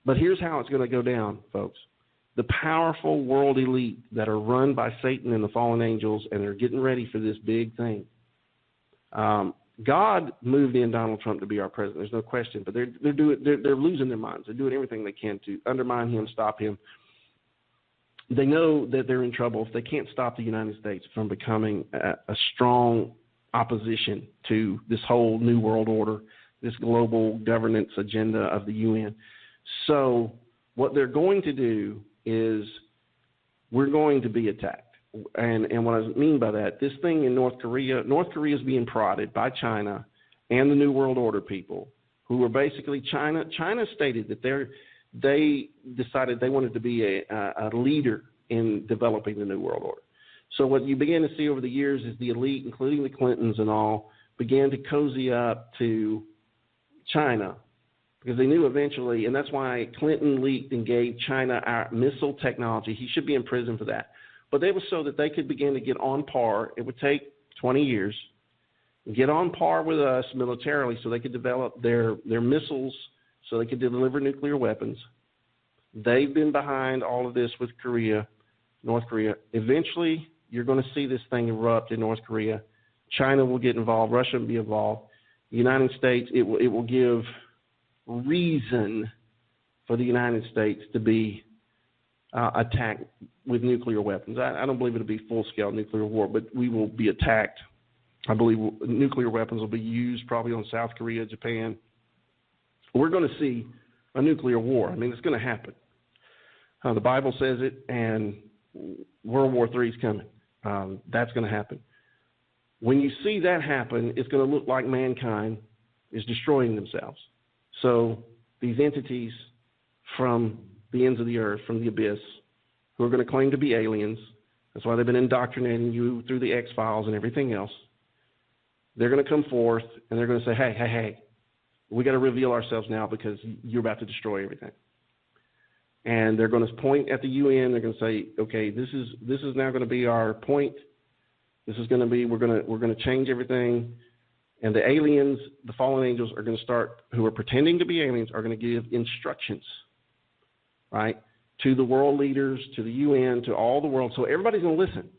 But here's how it's going to go down, folks. The powerful world elite that are run by Satan and the fallen angels, and they're getting ready for this big thing. God moved in Donald Trump to be our president. There's no question. But they're losing their minds. They're doing everything they can to undermine him, stop him. They know that they're in trouble if they can't stop the United States from becoming a strong opposition to this whole new world order, this global governance agenda of the UN. So what they're going to do is we're going to be attacked. And what I mean by that, this thing in North Korea is being prodded by China and the New World Order people, who are basically China stated that they decided they wanted to be a leader in developing the New World Order. So what you begin to see over the years is the elite, including the Clintons and all, began to cozy up to China because they knew eventually, and that's why Clinton leaked and gave China our missile technology. He should be in prison for that. But it was so that they could begin to get on par. It would take 20 years, get on par with us militarily so they could develop their missiles so they could deliver nuclear weapons. They've been behind all of this with North Korea. Eventually, you're going to see this thing erupt in North Korea. China will get involved. Russia will be involved. The United States, it will give reason for the United States to be attacked with nuclear weapons. I don't believe it'll be full-scale nuclear war, but we will be attacked. I believe nuclear weapons will be used probably on South Korea, Japan. We're going to see a nuclear war. I mean, it's going to happen. The Bible says it, and World War III is coming. That's going to happen. When you see that happen, it's going to look like mankind is destroying themselves. So these entities from the ends of the earth, from the abyss, who are going to claim to be aliens, that's why they've been indoctrinating you through the X-Files and everything else, they're going to come forth and they're going to say, hey, we got to reveal ourselves now because you're about to destroy everything. And they're going to point at the UN. They're going to say, okay, this is now going to be our point. This is going to be, we're going to change everything. And the aliens, the fallen angels, are going to start, who are pretending to be aliens, are going to give instructions, right, to the world leaders, to the UN, to all the world. So everybody's going to listen.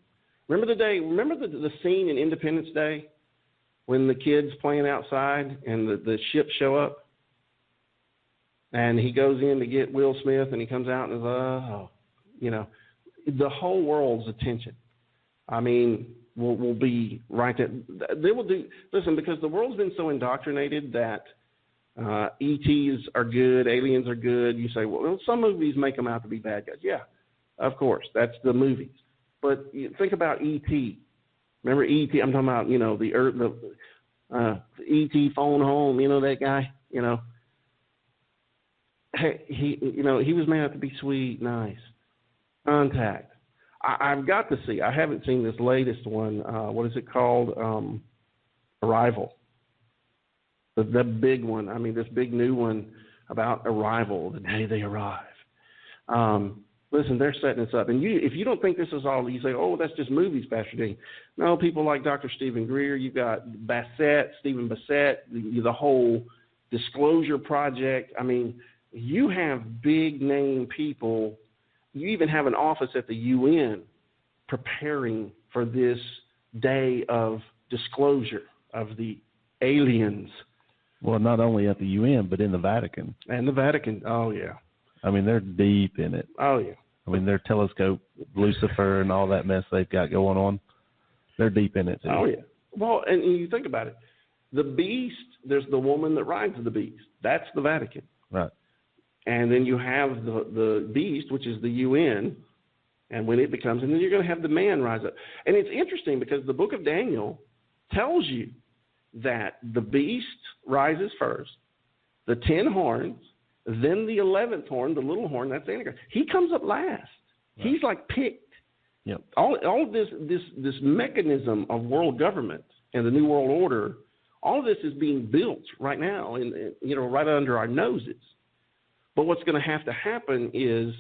Remember the scene in Independence Day when the kids playing outside and the ships show up? And he goes in to get Will Smith, and he comes out and the whole world's attention. I mean, will be right there. They will do. Listen, because the world's been so indoctrinated that ETs are good, aliens are good. You say, well, some movies make them out to be bad guys. Yeah, of course, that's the movies. But you think about ET. Remember ET? I'm talking about the Earth, the ET phone home. That guy. He was made out to be sweet, nice. Contact. I've got to see. I haven't seen this latest one. What is it called? Arrival. The big one. I mean, this big new one about Arrival, the day they arrive. Listen, they're setting this up. And if you don't think this is all, you say, oh, that's just movies, Pastor Dean. No, people like Dr. Stephen Greer. You've got Stephen Bassett, the whole Disclosure Project. I mean, you have big-name people. You even have an office at the UN preparing for this day of disclosure of the aliens. Well, not only at the UN, but in the Vatican. And the Vatican, oh, yeah. I mean, they're deep in it. Oh, yeah. I mean, their telescope, Lucifer, and all that mess they've got going on, they're deep in it, too. Oh, yeah. Well, and you think about it. The beast, there's the woman that rides the beast. That's the Vatican. Right. And then you have the beast, which is the UN, and when it becomes, and then you're going to have the man rise up. And it's interesting because the book of Daniel tells you that the beast rises first, the 10 horns, then the 11th horn, the little horn, that's Antichrist. He comes up last. Right. He's like picked. Yep. All of this mechanism of world government and the New World Order, all of this is being built right now, and right under our noses. But what's going to have to happen is,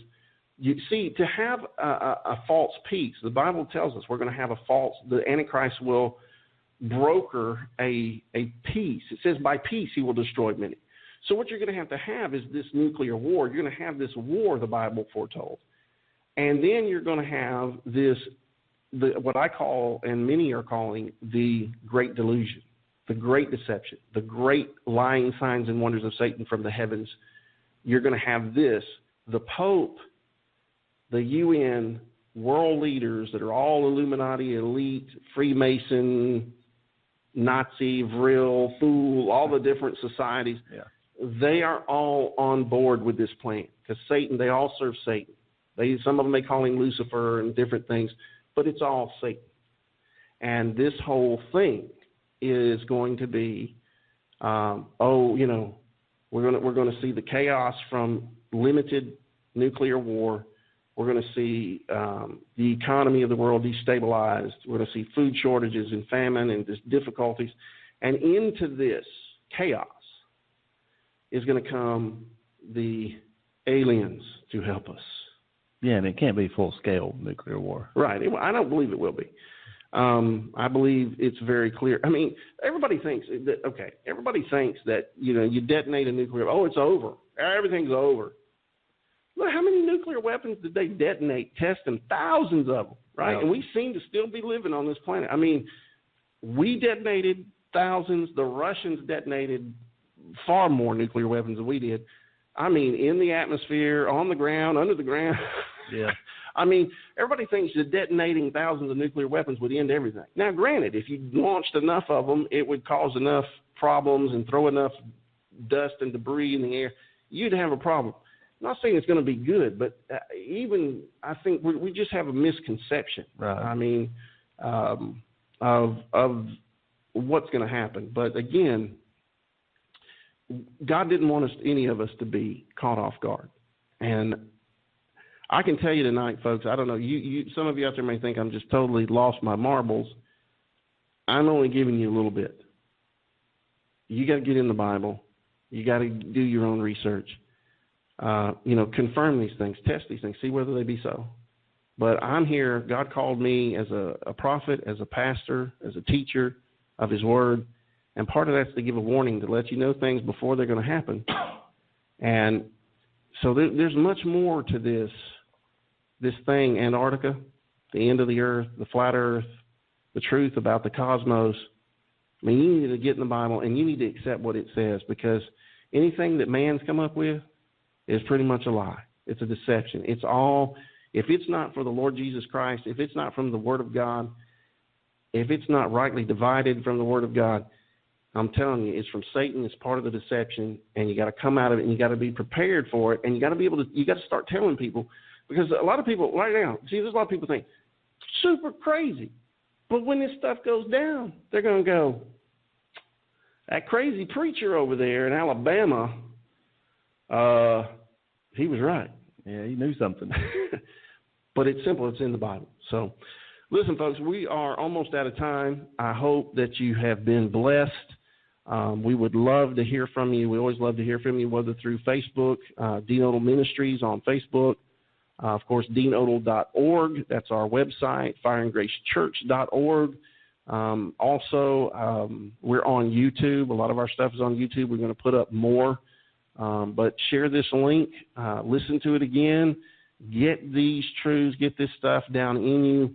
you see, to have a false peace, the Bible tells us we're going to have the Antichrist will broker a peace. It says by peace he will destroy many. So what you're going to have is this nuclear war. You're going to have this war, the Bible foretold. And then you're going to have what I call, and many are calling, the great delusion, the great deception, the great lying signs and wonders of Satan from the heavens. You're going to have this, the Pope, the UN, world leaders that are all Illuminati, elite, Freemason, Nazi, Vril, Fool, all the different societies. Yeah. They are all on board with this plan because Satan, they all serve Satan. Some of them may call him Lucifer and different things, but it's all Satan. And this whole thing is going to be, we're going to see the chaos from limited nuclear war. We're going to see the economy of the world destabilized. We're going to see food shortages and famine and just difficulties. And into this chaos is going to come the aliens to help us. Yeah, and it can't be full-scale nuclear war. Right. I don't believe it will be. I believe it's very clear. I mean, everybody thinks that, you detonate a nuclear, it's over. Everything's over. Look, how many nuclear weapons did they detonate, test them? Thousands of them, right? Wow. And we seem to still be living on this planet. I mean, we detonated thousands. The Russians detonated far more nuclear weapons than we did. I mean, in the atmosphere, on the ground, under the ground. Yeah. I mean, everybody thinks that detonating thousands of nuclear weapons would end everything. Now, granted, if you launched enough of them, it would cause enough problems and throw enough dust and debris in the air. You'd have a problem. I'm not saying it's going to be good, but I think we just have a misconception. Right. I mean, of what's going to happen. But again, God didn't want any of us to be caught off guard. And I can tell you tonight, folks, I don't know, some of you out there may think I'm just totally lost my marbles. I'm only giving you a little bit. You got to get in the Bible. You got to do your own research. Confirm these things, test these things, see whether they be so. But I'm here. God called me as a prophet, as a pastor, as a teacher of his word. And part of that's to give a warning, to let you know things before they're going to happen. And so there's much more to this thing, Antarctica, the end of the earth, the flat earth, the truth about the cosmos. I mean, you need to get in the Bible and you need to accept what it says, because anything that man's come up with is pretty much a lie. It's a deception. It's all, if it's not for the Lord Jesus Christ, if it's not from the Word of God, if it's not rightly divided from the Word of God, I'm telling you, it's from Satan. It's part of the deception, and you got to come out of it, and you got to be prepared for it, and you got to be able to. You got to start telling people, because a lot of people right now, there's a lot of people think super crazy, but when this stuff goes down, they're going to go, that crazy preacher over there in Alabama, he was right. Yeah, he knew something. But it's simple. It's in the Bible. So, listen, folks, we are almost out of time. I hope that you have been blessed. We would love to hear from you. We always love to hear from you, whether through Facebook, Dean Odle Ministries on Facebook, of course, deanodle.org. That's our website, fireandgracechurch.org. Also, we're on YouTube. A lot of our stuff is on YouTube. We're going to put up more. But share this link. Listen to it again. Get these truths. Get this stuff down in you.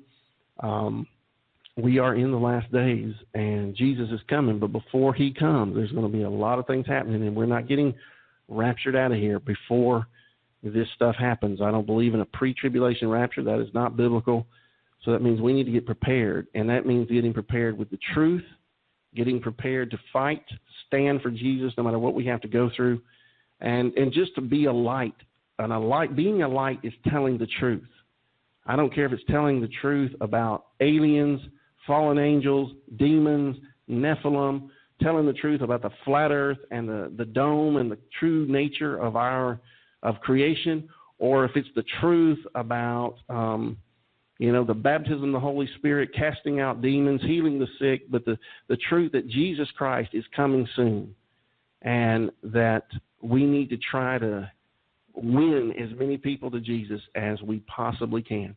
We are in the last days, and Jesus is coming. But before he comes, there's going to be a lot of things happening, and we're not getting raptured out of here before this stuff happens. I don't believe in a pre-tribulation rapture. That is not biblical. So that means we need to get prepared, and that means getting prepared with the truth, getting prepared to fight, stand for Jesus no matter what we have to go through, and just to be a light. And being a light is telling the truth. I don't care if it's telling the truth about aliens, fallen angels, demons, Nephilim, telling the truth about the flat earth and the dome and the true nature of creation, or if it's the truth about, the baptism of the Holy Spirit, casting out demons, healing the sick, but the truth that Jesus Christ is coming soon, and that we need to try to win as many people to Jesus as we possibly can.